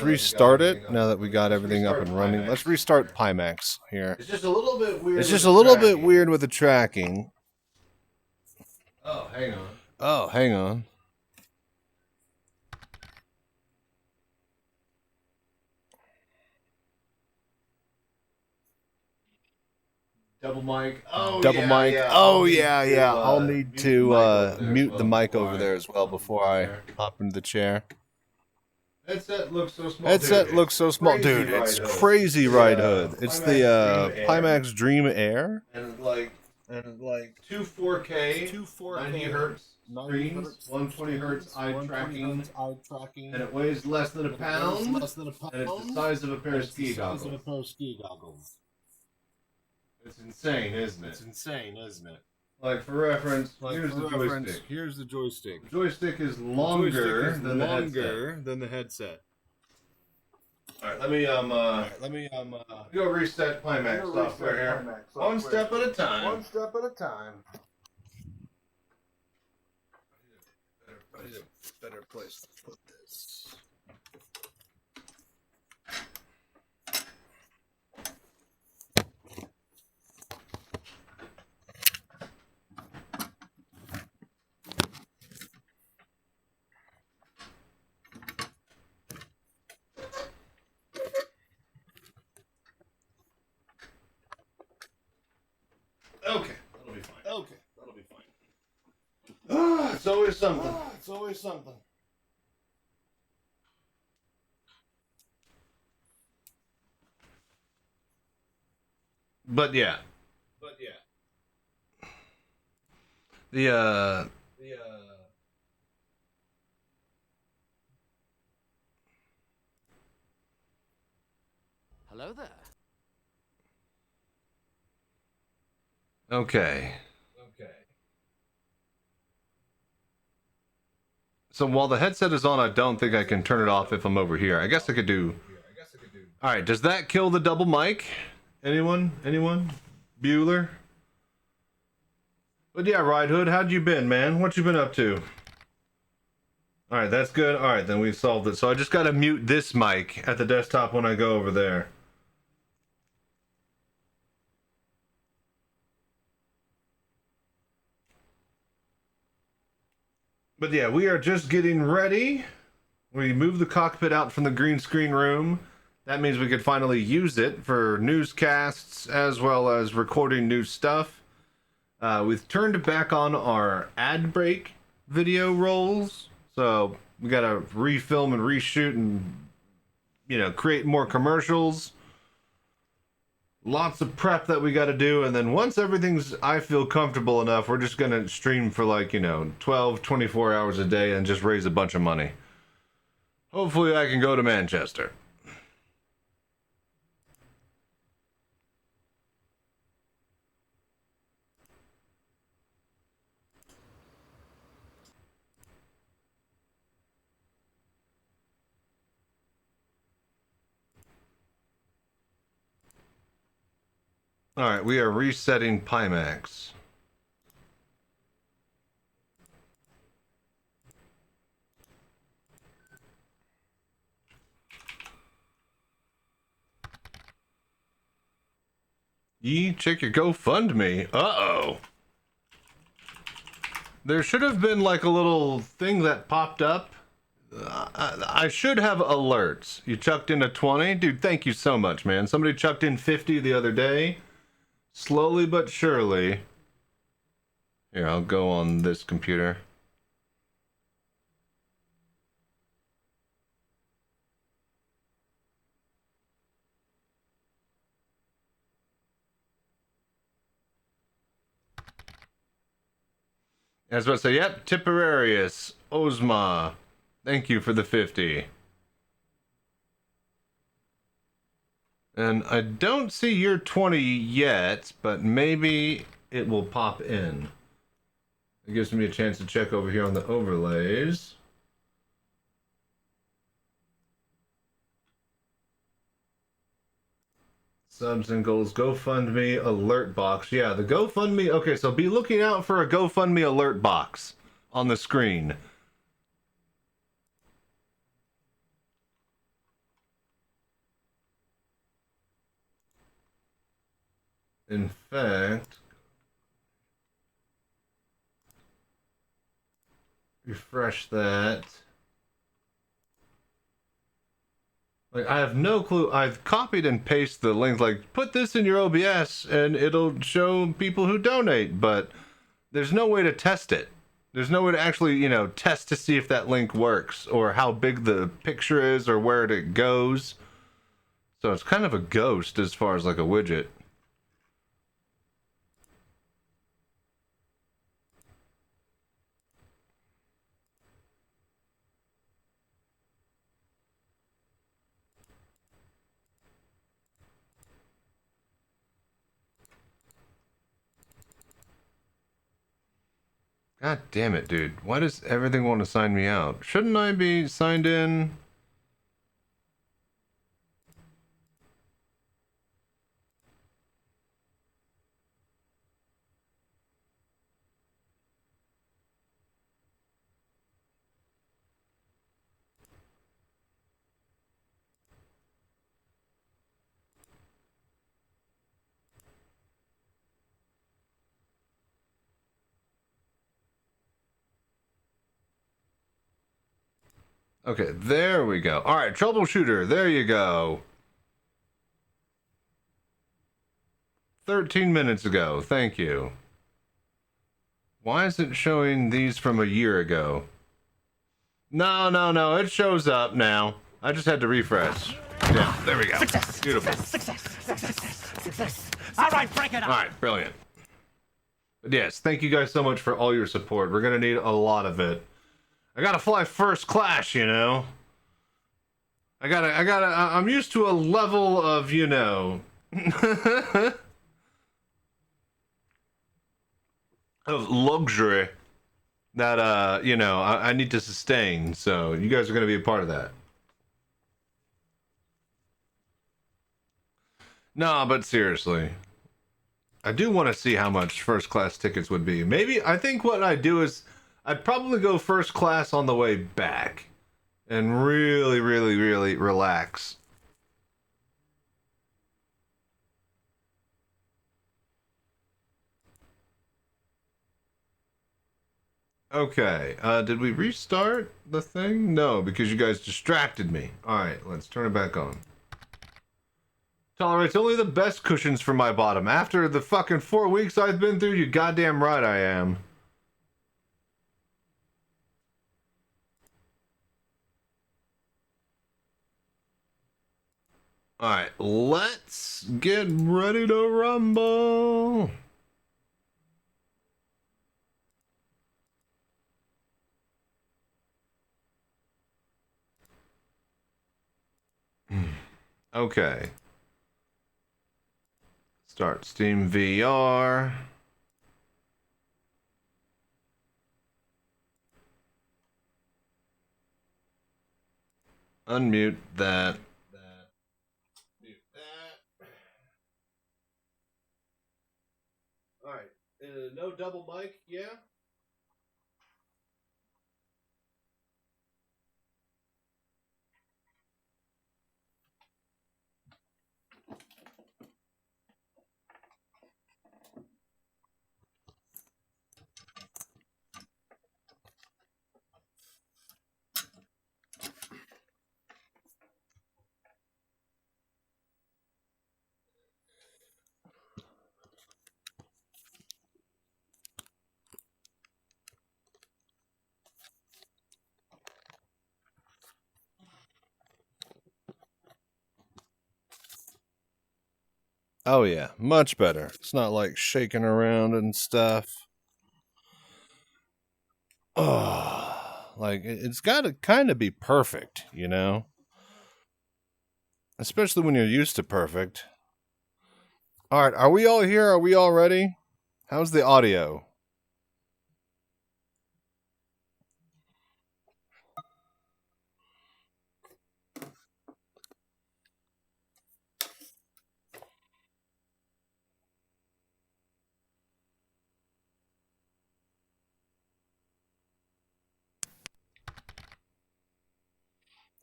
restart it now that we got everything up and running. Let's restart Pimax here. It's just a little bit weird with the tracking. Oh, hang on. Oh, hang on. Double mic. Oh, double mic. Yeah. Oh, yeah. I'll need to mute the mic over there as well before I hop into the chair. Headset looks so small. Dude, it's crazy Ride Hood. It's the Pimax Dream Air. And like two 4K 90 hertz screens, 120 hertz eye tracking, and it weighs less than a pound, and it's the size of a pair of ski goggles. It's insane, isn't it? Like, for reference, here's the joystick. The joystick is longer than the headset. Alright, let me go reset Pimax software here. One step at a time. I need a better place to put this. Okay, that'll be fine. It's always something. But yeah. Hello there. Okay. So while the headset is on, I don't think I can turn it off if I'm over here. I guess I could do... Alright, does that kill the double mic? Anyone? Bueller? But yeah, Ride Hood, how'd you been, man? What you been up to? Alright, that's good. Alright, then we've solved it. So I just gotta mute this mic at the desktop when I go over there. But yeah, we are just getting ready. We moved the cockpit out from the green screen room. That means we could finally use it for newscasts as well as recording new stuff. We've turned back on our ad break video rolls. So we gotta refilm and reshoot and, create more commercials. Lots of prep that we got to do, and then once everything's, I feel, comfortable enough, we're just going to stream for 12, 24 hours a day and just raise a bunch of money. Hopefully I can go to Manchester. Alright, we are resetting Pimax. Check your GoFundMe. Uh-oh. There should have been a little thing that popped up. I should have alerts. You chucked in a 20? Dude, thank you so much, man. Somebody chucked in 50 the other day. Slowly but surely. Here, I'll go on this computer. I was about to say, yep, Tipperarius, Ozma. Thank you for the 50. And I don't see your 20 yet, but maybe it will pop in. It gives me a chance to check over here on the overlays. Subs and goals, GoFundMe alert box. Yeah, the GoFundMe. Okay, so be looking out for a GoFundMe alert box on the screen. In fact, refresh that. Like, I have no clue. I've copied and pasted the link, like, put this in your OBS and it'll show people who donate, but there's no way to test it. There's no way to actually, you know, test to see if that link works or how big the picture is or where it goes. So it's kind of a ghost as far as like a widget. God damn it, dude. Why does everything want to sign me out? Shouldn't I be signed in? Okay, there we go. All right, troubleshooter, there you go. 13 minutes ago, thank you. Why is it showing these from a year ago? No, it shows up now. I just had to refresh. Yeah, there we go. Success. Beautiful. Success. All right, break it up. All right, brilliant. But yes, thank you guys so much for all your support. We're gonna need a lot of it. I gotta fly first class, you know. I'm used to a level of, you know, of luxury that, you know, I need to sustain. So you guys are gonna be a part of that. No, but seriously, I do want to see how much first class tickets would be. Maybe, I think what I'd do is I'd probably go first class on the way back and really relax. Okay, did we restart the thing? No, because you guys distracted me. Alright, let's turn it back on. Tolerates only the best cushions for my bottom. After the fucking 4 weeks I've been through, you goddamn right I am. Alright, let's get ready to rumble. Okay. Start Steam VR. Unmute that. Mute that. Alright. No double mic, yeah? Oh yeah, much better. It's not like shaking around and stuff. Oh, like it's got to kind of be perfect, you know? Especially when you're used to perfect. All right, are we all here? Are we all ready? How's the audio?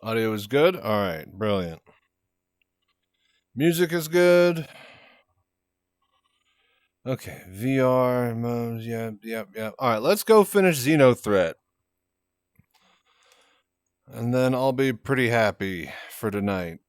Audio is good? Alright, brilliant. Music is good. Okay, VR modes, yep. Alright, let's go finish Xenothreat. And then I'll be pretty happy for tonight.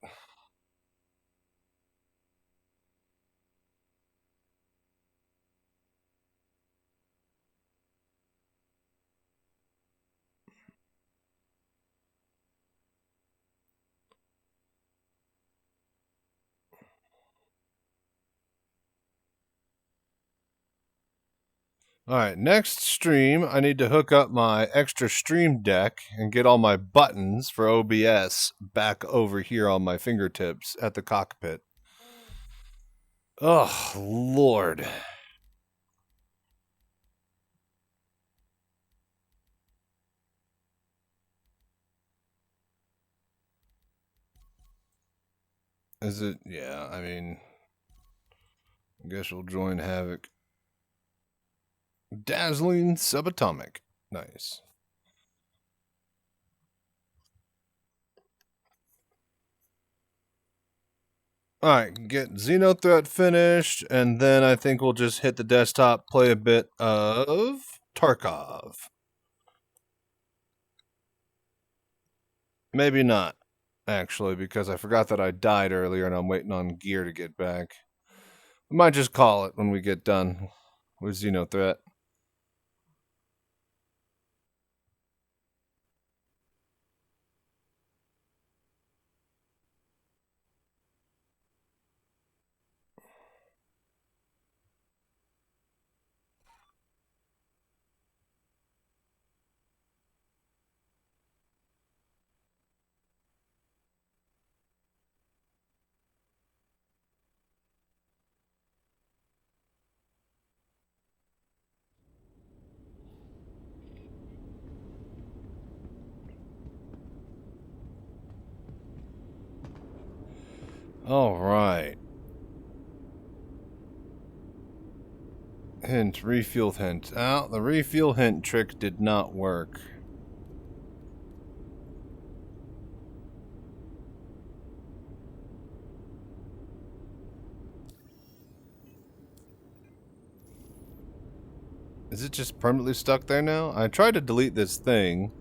Alright, next stream, I need to hook up my extra stream deck and get all my buttons for OBS back over here on my fingertips at the cockpit. Oh, Lord. Is it? Yeah, I mean, I guess we'll join Havoc. Dazzling subatomic. Nice. Alright, get Xenothreat finished, and then I think we'll just hit the desktop, play a bit of Tarkov. Maybe not, actually, because I forgot that I died earlier and I'm waiting on gear to get back. We might just call it when we get done with Xenothreat. Alright. Hint, refuel hint. Oh, the refuel hint trick did not work. Is it just permanently stuck there now? I tried to delete this thing.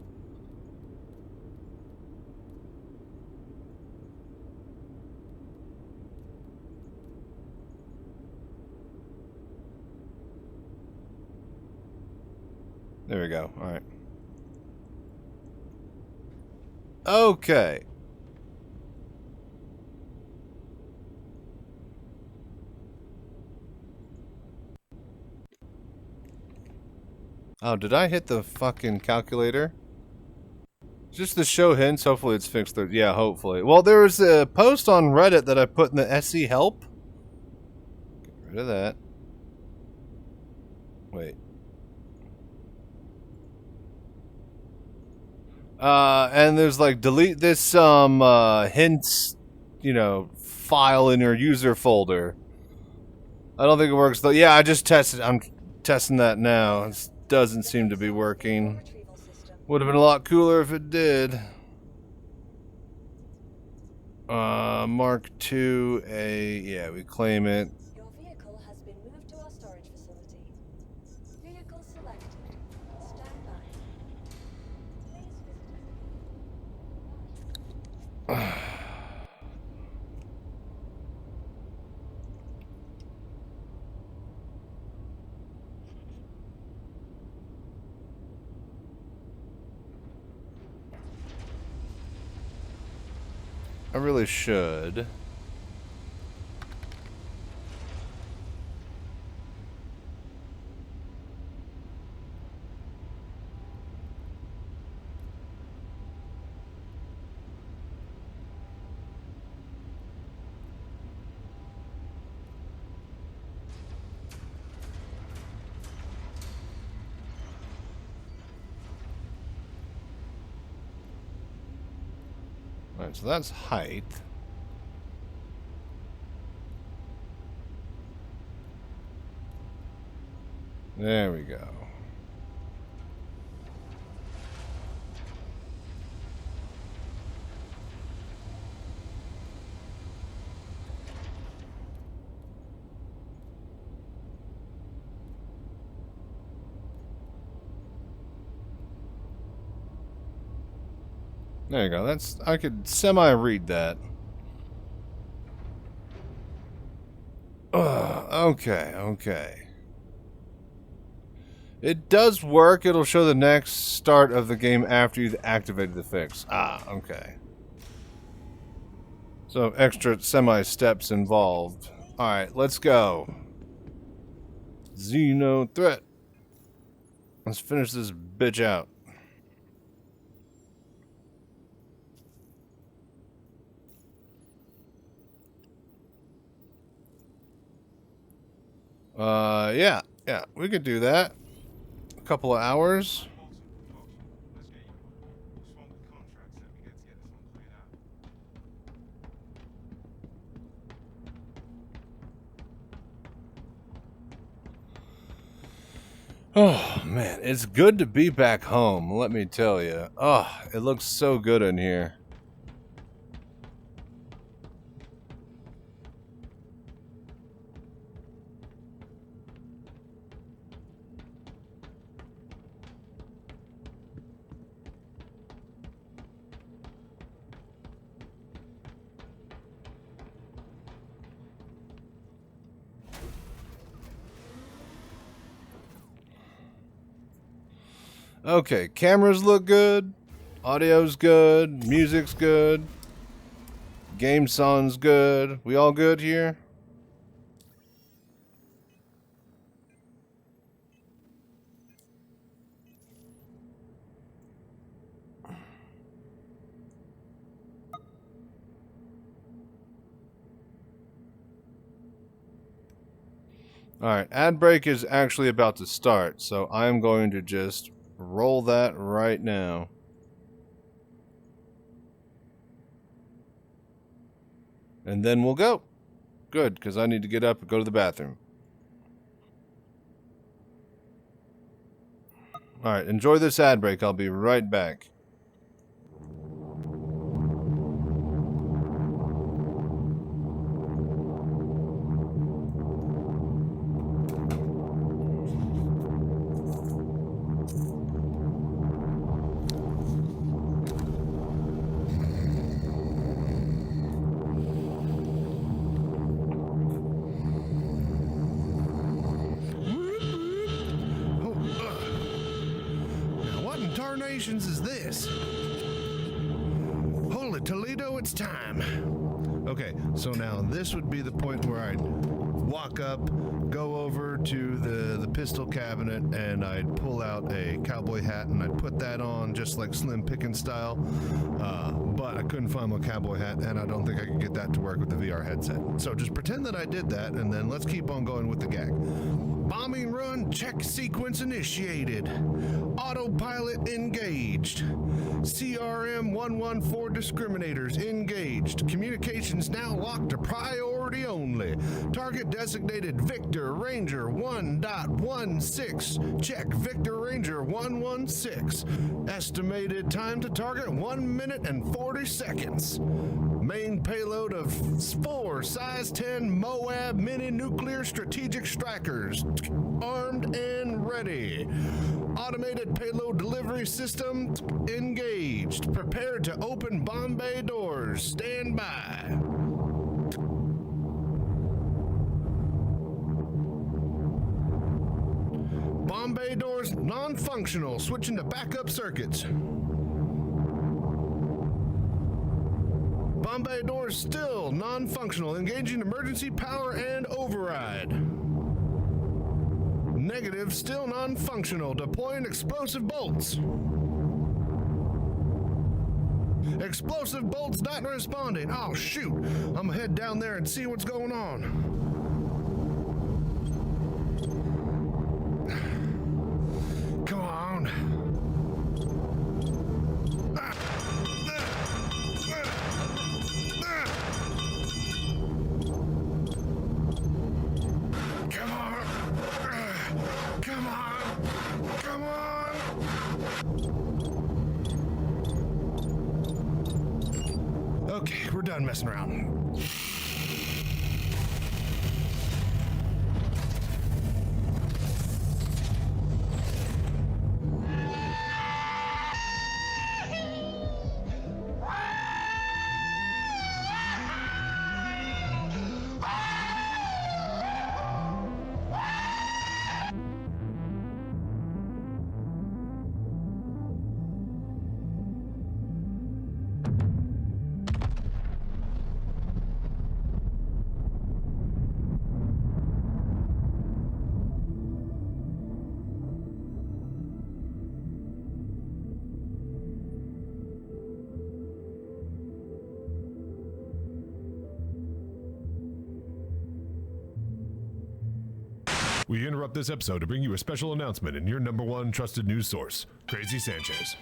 There we go. Alright. Okay. Oh, did I hit the fucking calculator? Just the show hints. Hopefully it's fixed there. Yeah, hopefully. Well, there was a post on Reddit that I put in the SC help. Get rid of that. Wait. And there's like, delete this hints, you know, file in your user folder. I don't think it works though. Yeah, I just tested. I'm testing that now. It doesn't seem to be working. Would have been a lot cooler if it did. Mark II-A. Yeah, we claim it. Your vehicle has been moved to our storage facility. Vehicle selected. Stand by. Please visit. I really should. Alright, so that's height. There we go. There you go. That's, I could semi-read that. Okay, okay. It does work. It'll show the next start of the game after you've activated the fix. Ah, okay. So extra semi-steps involved. Alright, let's go. Xenothreat. Let's finish this bitch out. Yeah, we could do that. A couple of hours. Oh, man, it's good to be back home, let me tell you. Oh, it looks so good in here. Okay, cameras look good, audio's good, music's good, game sound's good. We all good here? Alright, ad break is actually about to start, so I'm going to just roll that right now. And then we'll go. Good, because I need to get up and go to the bathroom. Alright, enjoy this ad break. I'll be right back. Is this? Holy Toledo, it's time. Okay, so now this would be the point where I'd walk up, go over to the pistol cabinet, and I'd pull out a cowboy hat and I'd put that on just like Slim Pickens style. But I couldn't find my cowboy hat, and I don't think I could get that to work with the VR headset. So just pretend that I did that, and then let's keep on going with the gag. Bombing run check sequence initiated. Autopilot engaged. CRM 114 discriminators engaged. Communications now locked to priority only. Target designated Victor Ranger 1.16. Check Victor Ranger 116. Estimated time to target 1 minute and 40 seconds. Main payload of 4 size 10 Moab mini nuclear strategic strikers. Armed and ready. Automated payload delivery system engaged. Prepared to open bomb bay doors. Stand by. Bomb bay doors non-functional. Switching to backup circuits. Bomb bay doors still non-functional. Engaging emergency power and override. Negative, still non-functional. Deploying explosive bolts. Explosive bolts not responding. Oh, shoot. I'm gonna head down there and see what's going on. Come on. done messing around. We interrupt this episode to bring you a special announcement in your #1 trusted news source, Crazy Sanchez.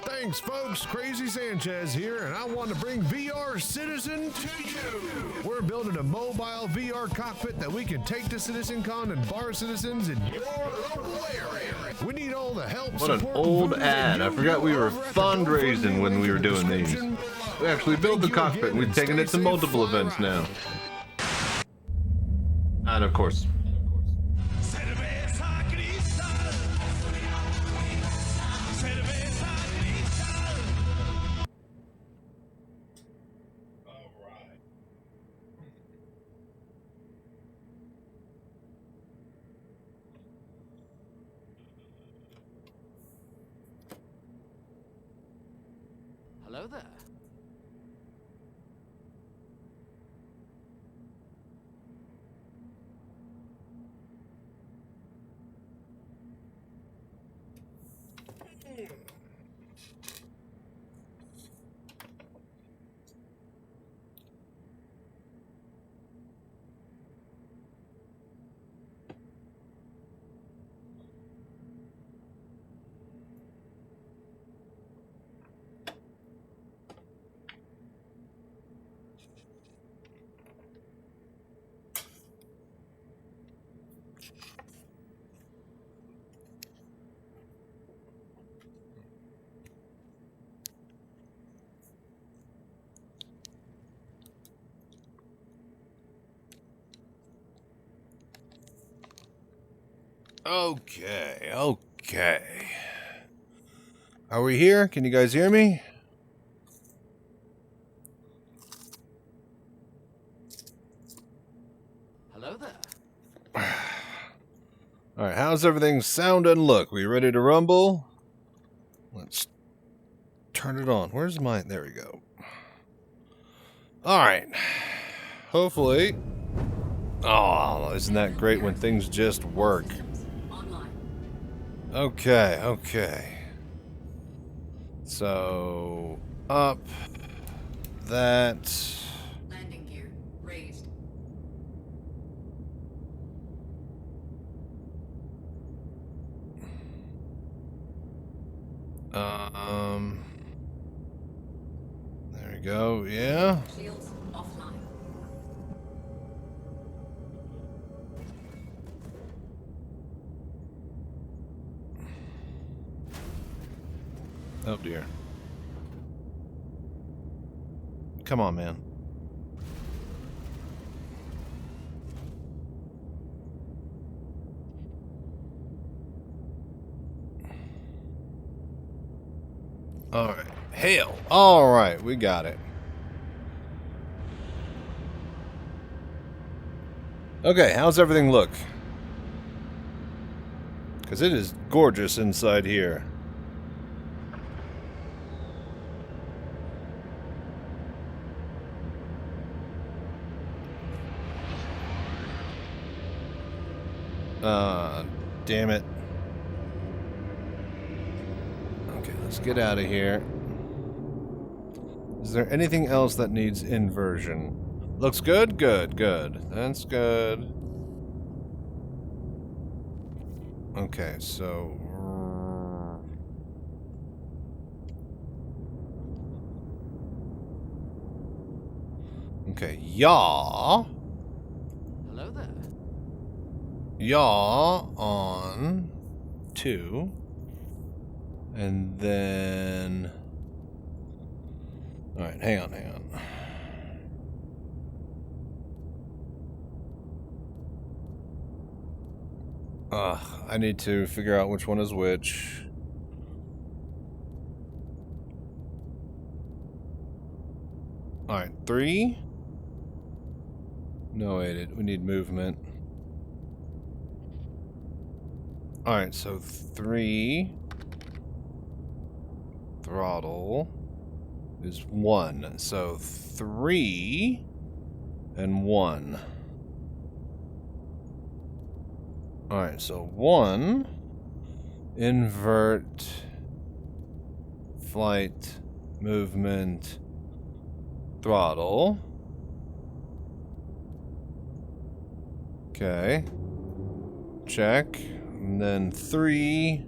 Thanks, folks. Crazy Sanchez here, and I want to bring VR Citizen to you. We're building a mobile VR cockpit that we can take to CitizenCon and bar citizens in your local area. We need all the help. What an old ad. I forgot we were fundraising when we were doing these. We actually built the cockpit, and we've taken it to multiple events now. And of course, Hello there. Okay. Are we here? Can you guys hear me? Hello there. Alright, how's everything sound and look? We ready to rumble? Let's turn it on. Where's my... There we go. Alright. Hopefully... Oh, isn't that great when things just work? Okay. So... Up... That... Landing gear raised. There we go, yeah. Shields offline. Oh dear. Come on, man. Alright. Hail. Alright, we got it. Okay, how's everything look? Because it is gorgeous inside here. Damn it. Okay, let's get out of here. Is there anything else that needs inversion? Looks good? Good. That's good. Okay, so... Okay, Yall. Hello there. Yall on 2. And then... Alright, hang on. I need to figure out which one is which. Alright, 3. No, wait, we need movement. Alright, so 3. Throttle is 1. So 3 and 1. Alright, so 1. Invert. Flight. Movement. Throttle. Okay. Check. And then 3.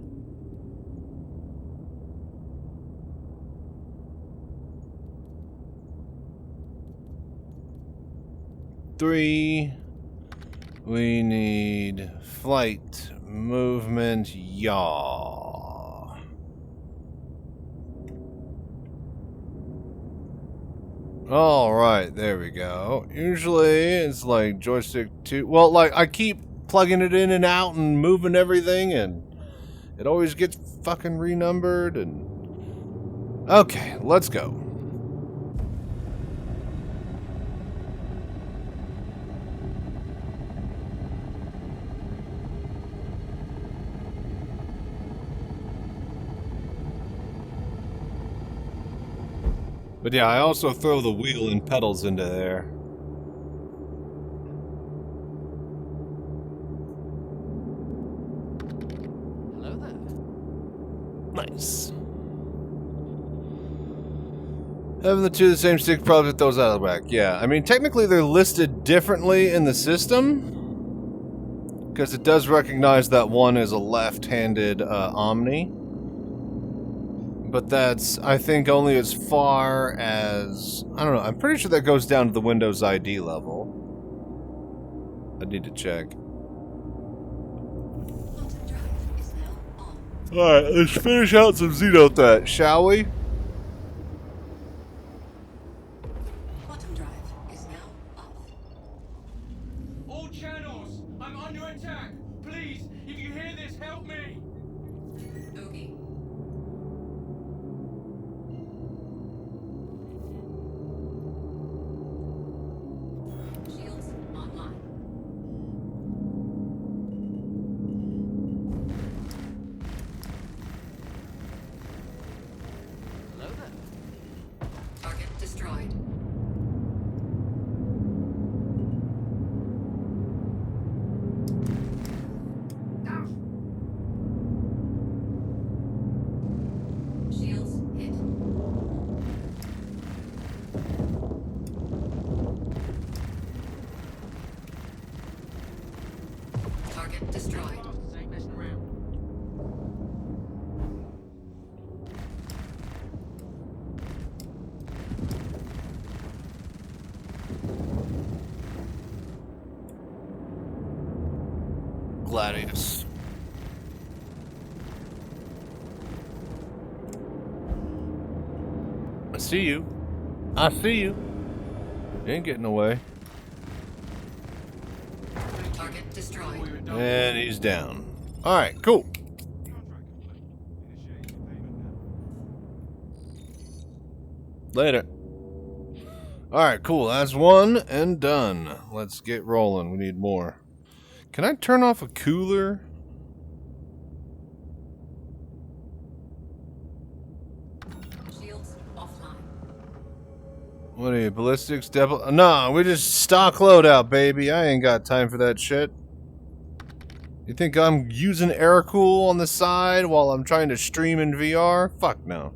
We need flight, movement, yaw. Alright, there we go. Usually it's like joystick 2. Well, like I keep plugging it in and out and moving everything and it always gets fucking renumbered and... Okay, let's go. But yeah, I also throw the wheel and pedals into there. Hello there. Nice. Having the two of the same stick probably throws out of the back. Yeah, I mean, technically they're listed differently in the system. Because it does recognize that one is a left-handed Omni. But that's, I think, only as far as... I don't know, I'm pretty sure that goes down to the Windows ID level. I need to check. Quantum drive is now on. Alright, let's finish out some Xenothreat, shall we? Quantum drive is now off. All channels! I'm under attack! Please, if you hear this, help me! Tobii. Shields online. Hello there. Target destroyed. Shields hit. Target destroyed. Ain't messing around. Gladius. I see you. I see you. You ain't getting away. Target destroyed. And he's down. Alright, cool. Later. Alright, cool. That's one and done. Let's get rolling. We need more. Can I turn off a cooler? Shields offline. What are you, ballistics, devil? Nah, we just stock loadout, baby. I ain't got time for that shit. You think I'm using air cool on the side while I'm trying to stream in VR? Fuck no.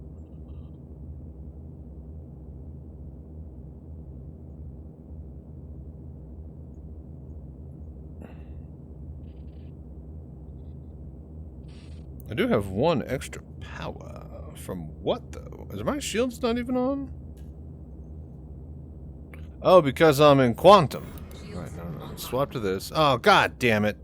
I do have one extra power. From what, though? Is my shield's not even on? Oh, because I'm in quantum. Right, no. Swap to this. Oh, god damn it.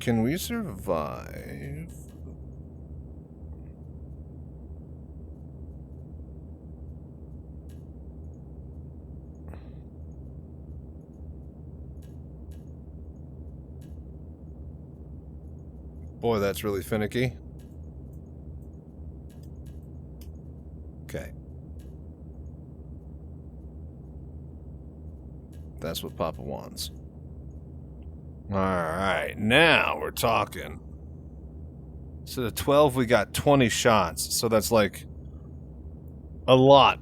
Can we survive? Boy, that's really finicky. Okay. That's what Papa wants. Alright, now we're talking. So the 12, we got 20 shots. So that's like a lot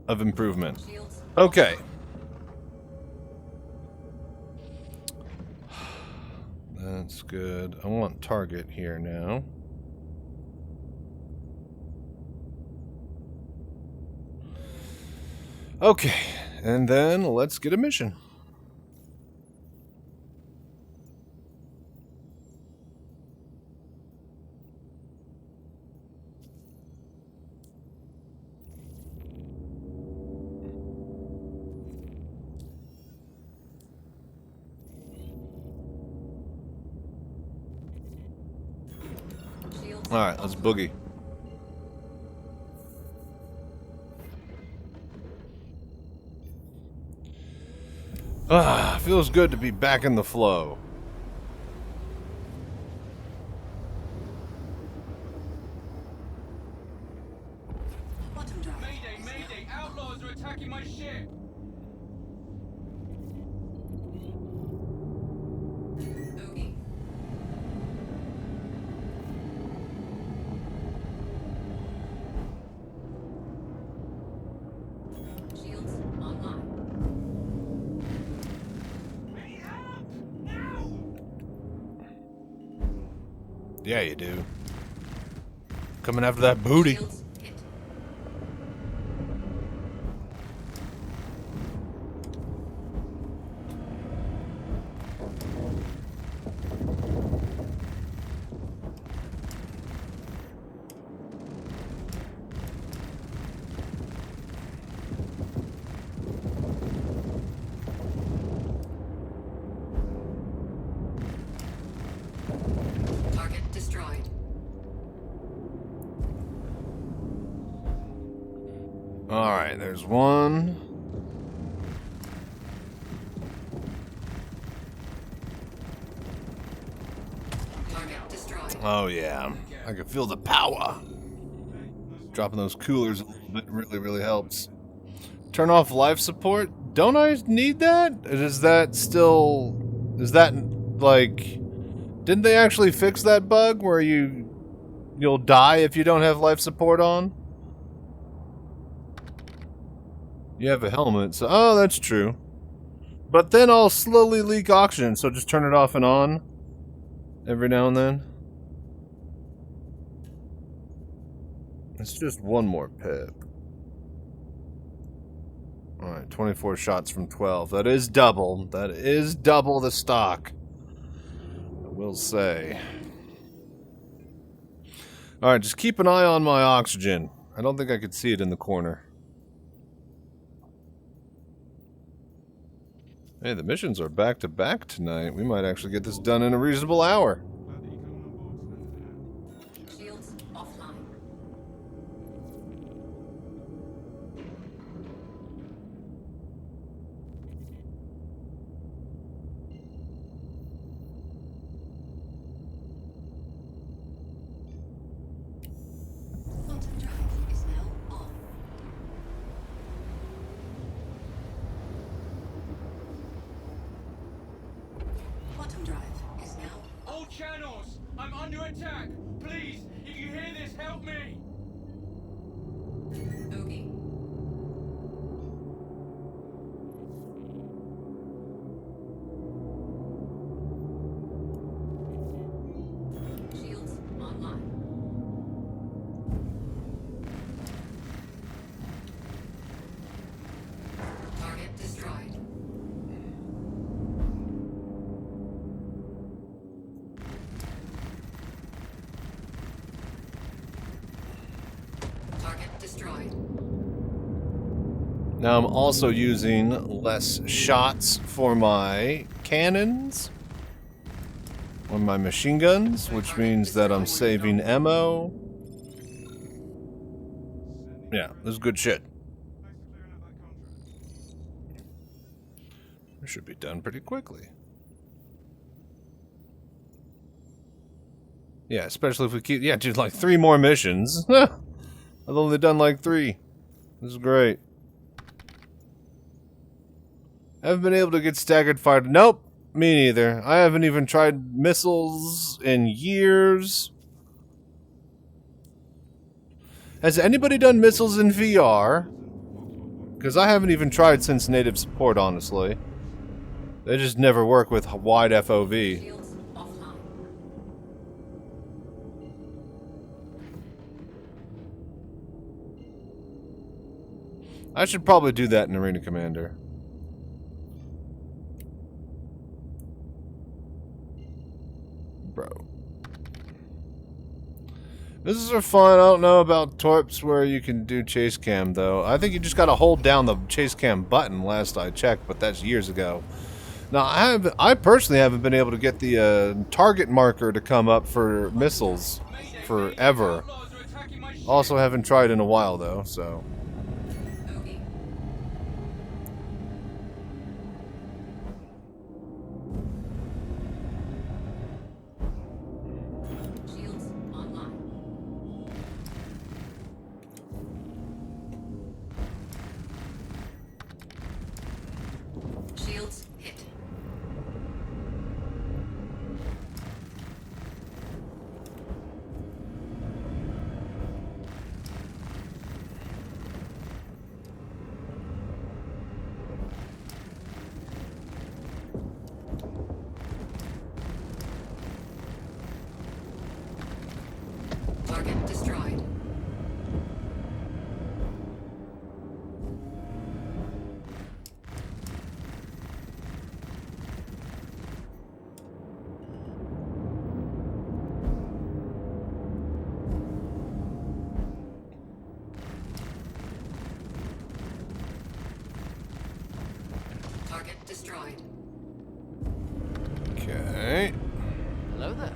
of improvement. Okay. That's good. I want target here now. Okay, and then let's get a mission. Alright, let's boogie. Ah, feels good to be back in the flow. Mayday, mayday! Outlaws are attacking my ship! Bogey. Shields online. Yeah, you do. Coming after that booty. Shields hit. Target destroyed. Alright, there's one. Target destroyed. Oh yeah, I can feel the power. Dropping those coolers a little bit really helps. Turn off life support? Don't I need that? Is that still... Is that, like... Didn't they actually fix that bug where you'll die if you don't have life support on? You have a helmet, so... Oh, that's true. But then I'll slowly leak oxygen, so just turn it off and on every now and then. It's just one more pip. Alright, 24 shots from 12. That is double. That is double the stock. I will say. Alright, just keep an eye on my oxygen. I don't think I could see it in the corner. Hey, the missions are back to back tonight. We might actually get this done in a reasonable hour. Shields offline. Quantum drive is now on. Quantum drive is now All channels! I'm under attack! Please, if you hear this, help me! bogey. Shields online. Target destroyed. Target destroyed. Now I'm also using less shots for my cannons on my machine guns, which means that I'm saving ammo. Yeah, this is good shit. We should be done pretty quickly. Yeah, especially if we keep... Yeah, dude, like 3 more missions. I've only done like 3. This is great. Haven't been able to get staggered fire. Nope, me neither. I haven't even tried missiles in years. Has anybody done missiles in VR? Because I haven't even tried since native support, honestly. They just never work with wide FOV. Shields offline. I should probably do that in Arena Commander. Bro. Missiles are fun. I don't know about torps where you can do chase cam, though. I think you just gotta hold down the chase cam button last I checked, but that's years ago. Now, I personally haven't been able to get the target marker to come up for missiles forever. Also haven't tried in a while, though, so... Tobii. Shields online. Shields hit. Target destroyed. Target destroyed. Okay. Hello there.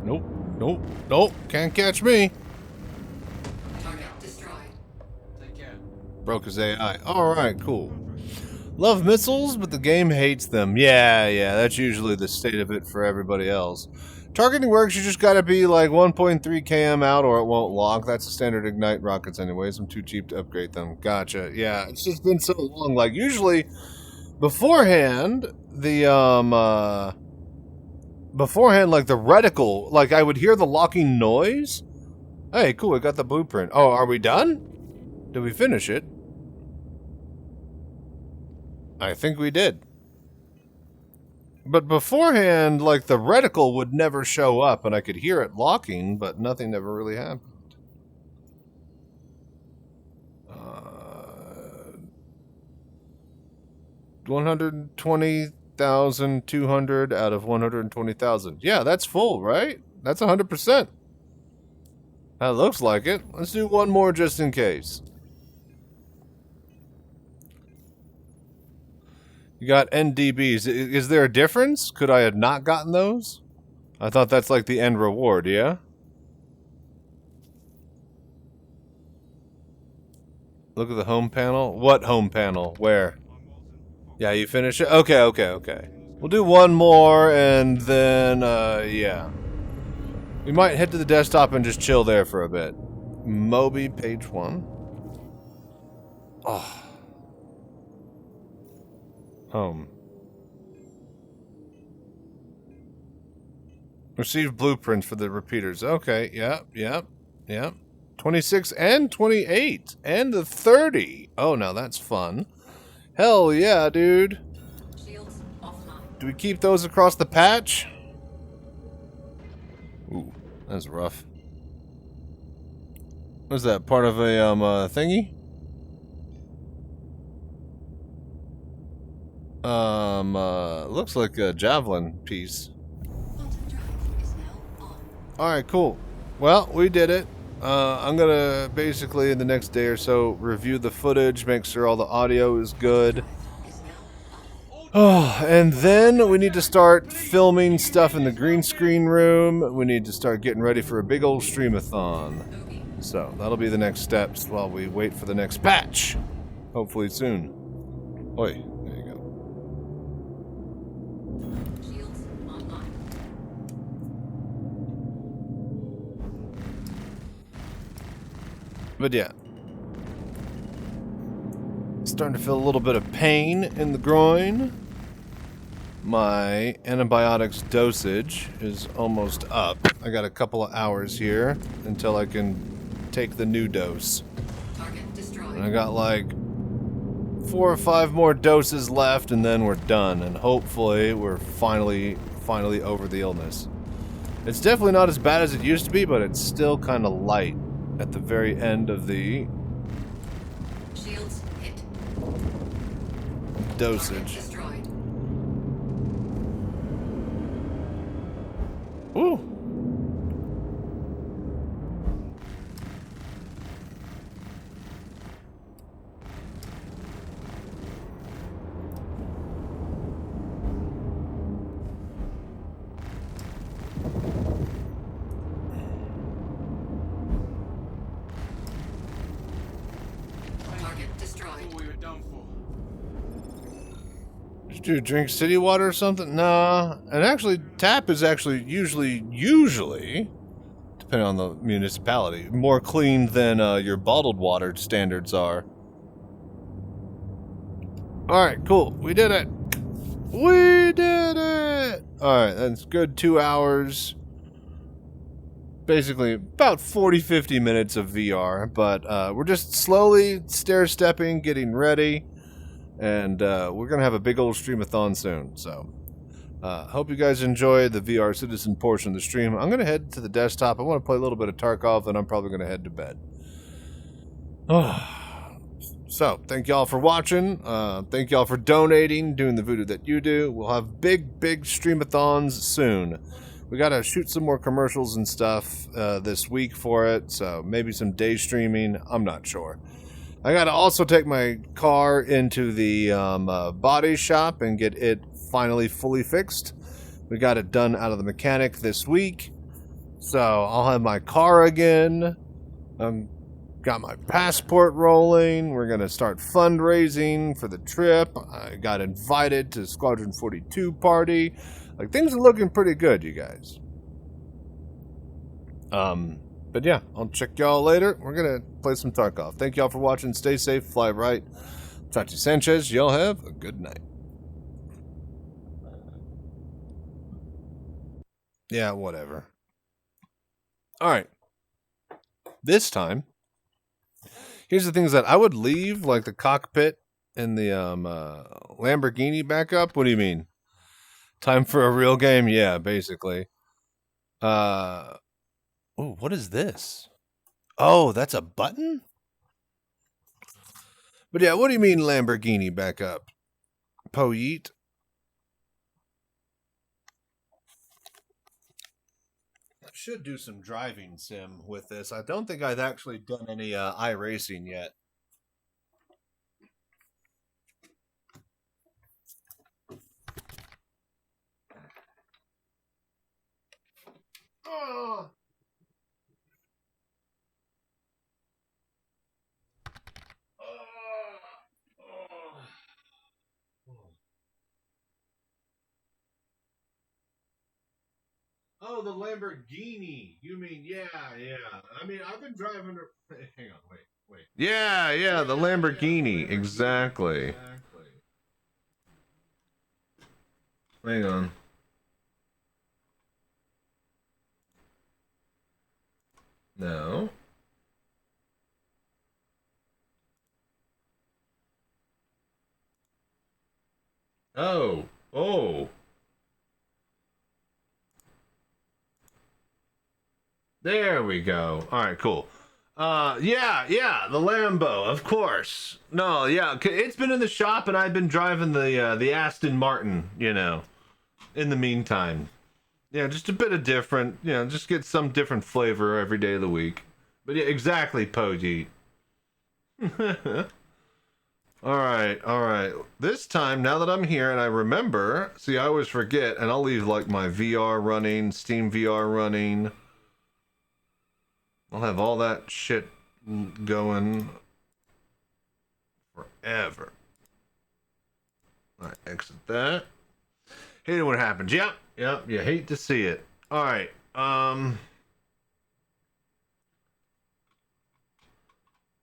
Nope. Nope. Nope. Can't catch me. Target destroyed. Take care. Broke his AI. Alright, cool. Love missiles, but the game hates them. Yeah, that's usually the state of it for everybody else. Targeting works, you just gotta be like 1.3 km out or it won't lock. That's the standard Ignite rockets anyways. I'm too cheap to upgrade them. Gotcha. Yeah, it's just been so long. Like, usually, beforehand, beforehand, like, the reticle, like, I would hear the locking noise. Hey, cool, I got the blueprint. Oh, are we done? Did we finish it? I think we did. But beforehand, like, the reticle would never show up, and I could hear it locking, but nothing ever really happened. 120,200 out of 120,000. Yeah, that's full, right? That's 100%. That looks like it. Let's do one more just in case. You got NDBs. Is there a difference? Could I have not gotten those? I thought that's like the end reward, yeah? Look at the home panel. What home panel? Where? Yeah, you finish it? Okay. We'll do one more and then, yeah. We might head to the desktop and just chill there for a bit. Moby, page 1. Oh. Home. Receive blueprints for the repeaters. Okay, yep. 26 and 28 and the 30. Oh, now that's fun. Hell yeah, dude. Shields offline. Do we keep those across the patch? Ooh, that's rough. Was that part of a thingy? Looks like a javelin piece. Quantum drive is now on. Alright, cool. Well, we did it. I'm gonna basically in the next day or so review the footage, make sure all the audio is good. Is now on. Oh, and then we need to start filming stuff in the green screen room. We need to start getting ready for a big old Stream-A-Thon. Tobii. So that'll be the next steps while we wait for the next patch. Hopefully soon. Oi, there you go. Shields online. But yeah. Starting to feel a little bit of pain in the groin. My antibiotics dosage is almost up. I got a couple of hours here until I can take the new dose. Target destroyed. And I got like 4 or 5 more doses left, and then we're done. And hopefully we're finally over the illness. It's definitely not as bad as it used to be, but it's still kind of light at the very end of the Shields hit. Target dosage. destroyed. Ooh. Target destroyed. Thought we were done for. Did you drink city water or something? Nah. And actually, tap is actually usually, depending on the municipality, more clean than your bottled water standards are. Alright, cool. We did it. We did it! Alright, that's good 2 hours. Basically, about 40-50 minutes of VR, but we're just slowly stair-stepping, getting ready. And we're going to have a big old Stream-A-Thon soon, so hope you guys enjoy the VR Citizen portion of the stream. I'm going to head to the desktop. I want to play a little bit of Tarkov, and I'm probably going to head to bed. So, thank y'all for watching. Thank y'all for donating, doing the voodoo that you do. We'll have big Stream-A-Thons soon. We got to shoot some more commercials and stuff this week for it, so maybe some day streaming. I'm not sure. I gotta also take my car into the body shop and get it finally fully fixed. We got it done out of the mechanic this week, so I'll have my car again. Got my passport rolling. We're gonna start fundraising for the trip. I got invited to Squadron 42 party. Like, things are looking pretty good, you guys. But yeah, I'll check y'all later. We're gonna play some Tarkov. Thank y'all for watching. Stay safe, fly right. Chachi Sanchez, y'all have a good night. Yeah, whatever. Alright. This time, here's the things that I would leave, like the cockpit and the Lamborghini back up. What do you mean? Time for a real game? Yeah, basically. Oh, what is this? Oh, that's a button? But yeah, what do you mean Lamborghini back up? Poyeet? I should do some driving sim with this. I don't think I've actually done any iRacing yet. Oh. Oh, the Lamborghini. You mean, yeah. I mean, I've been driving... Hang on, wait. Yeah, the Lamborghini. Exactly. Hang on. No. Oh. There we go. All right, cool. Yeah, the Lambo, of course. No, yeah, it's been in the shop, and I've been driving the Aston Martin, in the meantime. Yeah, just a bit of different, just get some different flavor every day of the week. But yeah, exactly, Poji. All right. This time, now that I'm here and I remember, see, I always forget, and I'll leave like my VR running, Steam VR running. I'll have all that shit going forever. Alright, exit that. Hate it when it happens. Yep, you hate to see it. Alright, I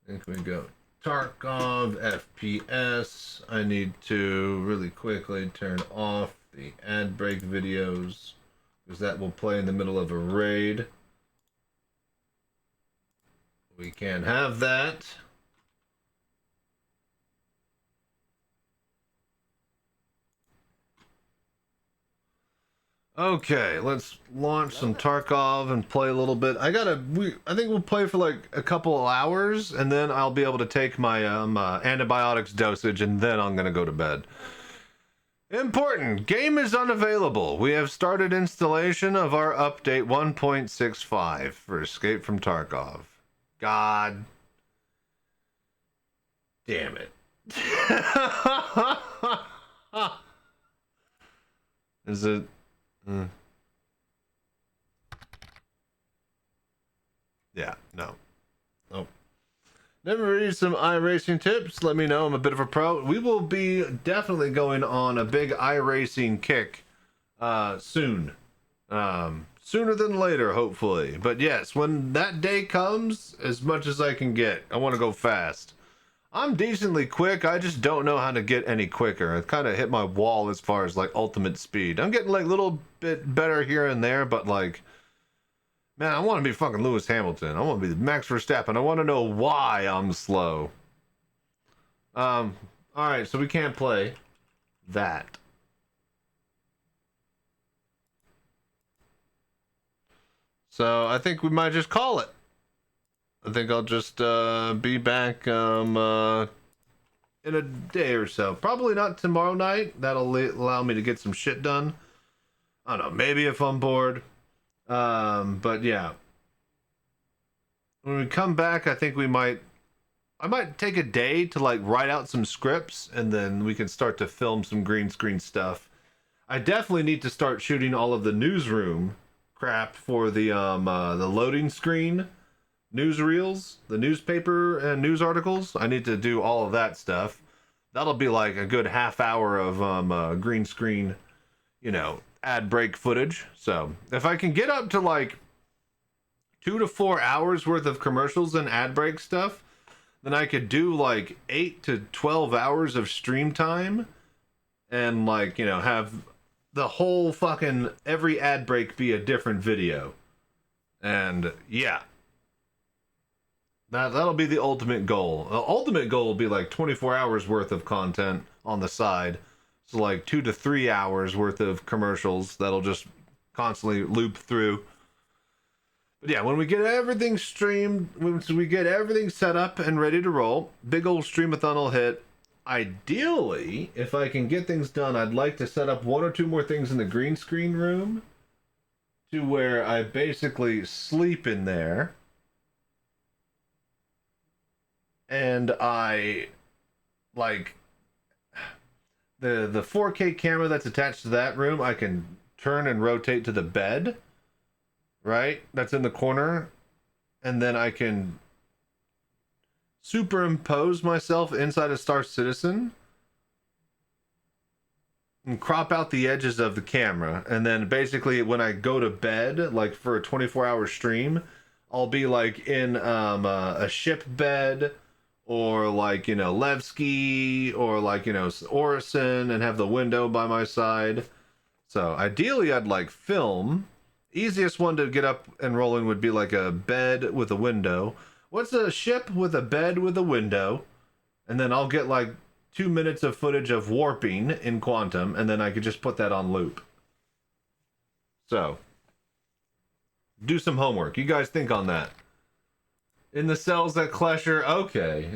think we go Tarkov, FPS. I need to really quickly turn off the ad break videos because that will play in the middle of a raid. We can't have that. Okay, let's launch some Tarkov and play a little bit. I think we'll play for like a couple of hours, and then I'll be able to take my antibiotics dosage, and then I'm gonna go to bed. Important, game is unavailable. We have started installation of our update 1.65 for Escape from Tarkov. God damn it. Is it? Yeah, no. Oh. Never read some iRacing tips. Let me know. I'm a bit of a pro. We will be definitely going on a big iRacing kick soon. Sooner than later, hopefully. But yes, when that day comes, as much as I can get. I want to go fast. I'm decently quick. I just don't know how to get any quicker. I've kind of hit my wall as far as like ultimate speed. I'm getting like a little bit better here and there, but like, man, I want to be fucking Lewis Hamilton. I want to be Max Verstappen. I want to know why I'm slow. All right, so we can't play that. So I think we might just call it. I think I'll just be back in a day or so. Probably not tomorrow night. That'll allow me to get some shit done. I don't know. Maybe if I'm bored. But yeah. When we come back, I think I might take a day to like write out some scripts, and then we can start to film some green screen stuff. I definitely need to start shooting all of the newsroom crap for the loading screen. Newsreels, the newspaper and news articles. I need to do all of that stuff. That'll be like a good half hour of green screen, ad break footage. So if I can get up to like 2 to 4 hours worth of commercials and ad break stuff, then I could do like 8 to 12 hours of stream time and like, have the whole fucking every ad break be a different video. And yeah. That'll be the ultimate goal. The ultimate goal will be like 24 hours worth of content on the side. So like 2 to 3 hours worth of commercials that'll just constantly loop through. But yeah, when we get everything streamed, once we get everything set up and ready to roll, big old Stream-A-Thon will hit. Ideally, if I can get things done, I'd like to set up 1 or 2 more things in the green screen room to where I basically sleep in there. And I like the 4K camera that's attached to that room, I can turn and rotate to the bed, right? That's in the corner. And then I can superimpose myself inside a Star Citizen and crop out the edges of the camera. And then basically when I go to bed, like for a 24-hour stream, I'll be like in a ship bed, or like, Levski, or like, Orison, and have the window by my side. So ideally I'd like film. Easiest one to get up and rolling would be like a bed with a window. What's a ship with a bed with a window? And then I'll get like 2 minutes of footage of warping in Quantum, and then I could just put that on loop. So, do some homework. You guys think on that. In the cells at Klesher, okay.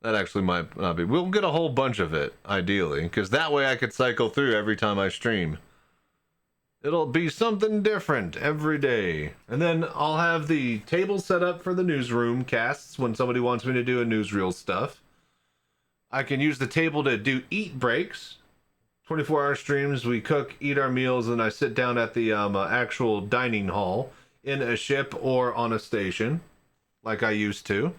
That actually might not be. We'll get a whole bunch of it, ideally, because that way I could cycle through every time I stream. It'll be something different every day. And then I'll have the table set up for the newsroom casts when somebody wants me to do a newsreel stuff. I can use the table to do eat breaks. 24-hour streams. We cook, eat our meals, and I sit down at the actual dining hall in a ship or on a station, like I used to.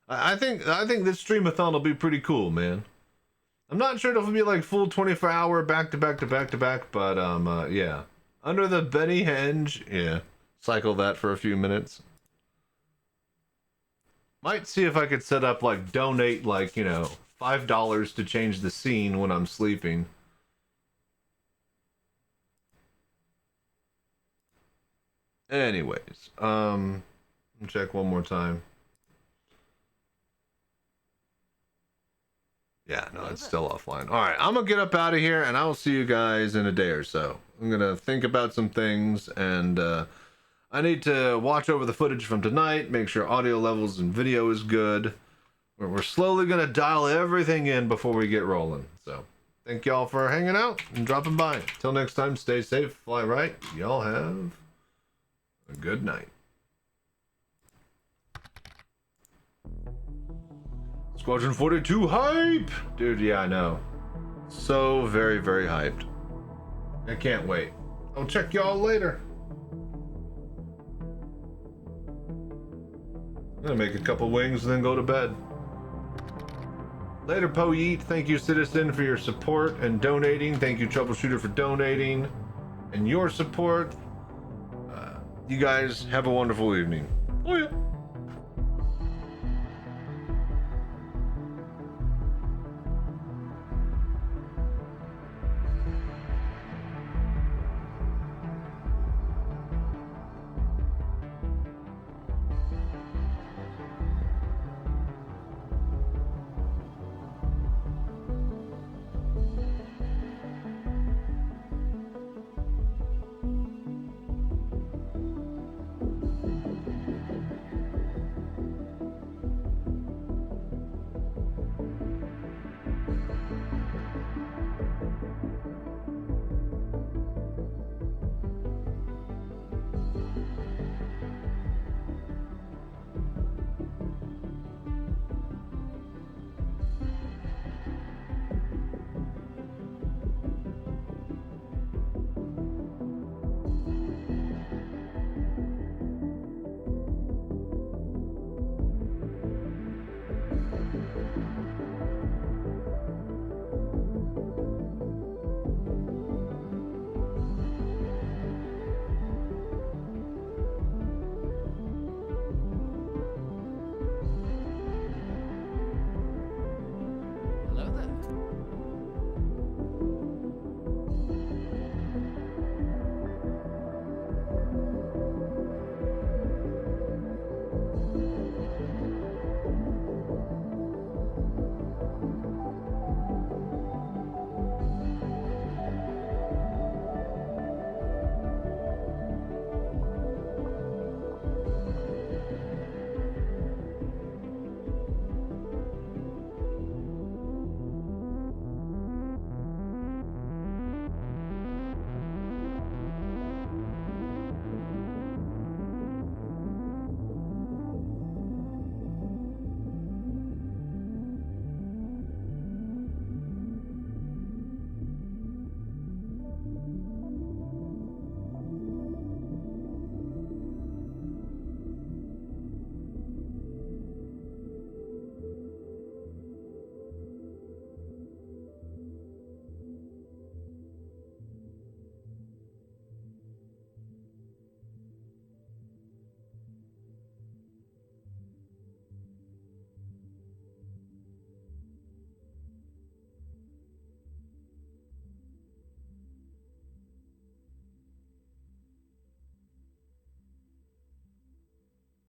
I think this Stream-A-Thon will be pretty cool, man. I'm not sure if it'll be like full 24-hour back to back to back to back, but yeah. Under the Benny Henge, yeah. Cycle that for a few minutes. Might see if I could set up like donate like, you know, $5 to change the scene when I'm sleeping. Anyways, check one more time. Yeah, no, it's still offline. All right, I'm gonna get up out of here, and I will see you guys in a day or so. I'm gonna think about some things, and I need to watch over the footage from tonight, make sure audio levels and video is good. We're slowly gonna dial everything in before we get rolling. So, thank y'all for hanging out and dropping by. Till next time, stay safe, fly right. Y'all have a good night. Squadron 42 hype! Dude, yeah, I know. So very, very hyped. I can't wait. I'll check y'all later. I'm gonna make a couple wings and then go to bed. Later, Po Yeet. Thank you, Citizen, for your support and donating. Thank you, Troubleshooter, for donating and your support. You guys have a wonderful evening. Oh yeah.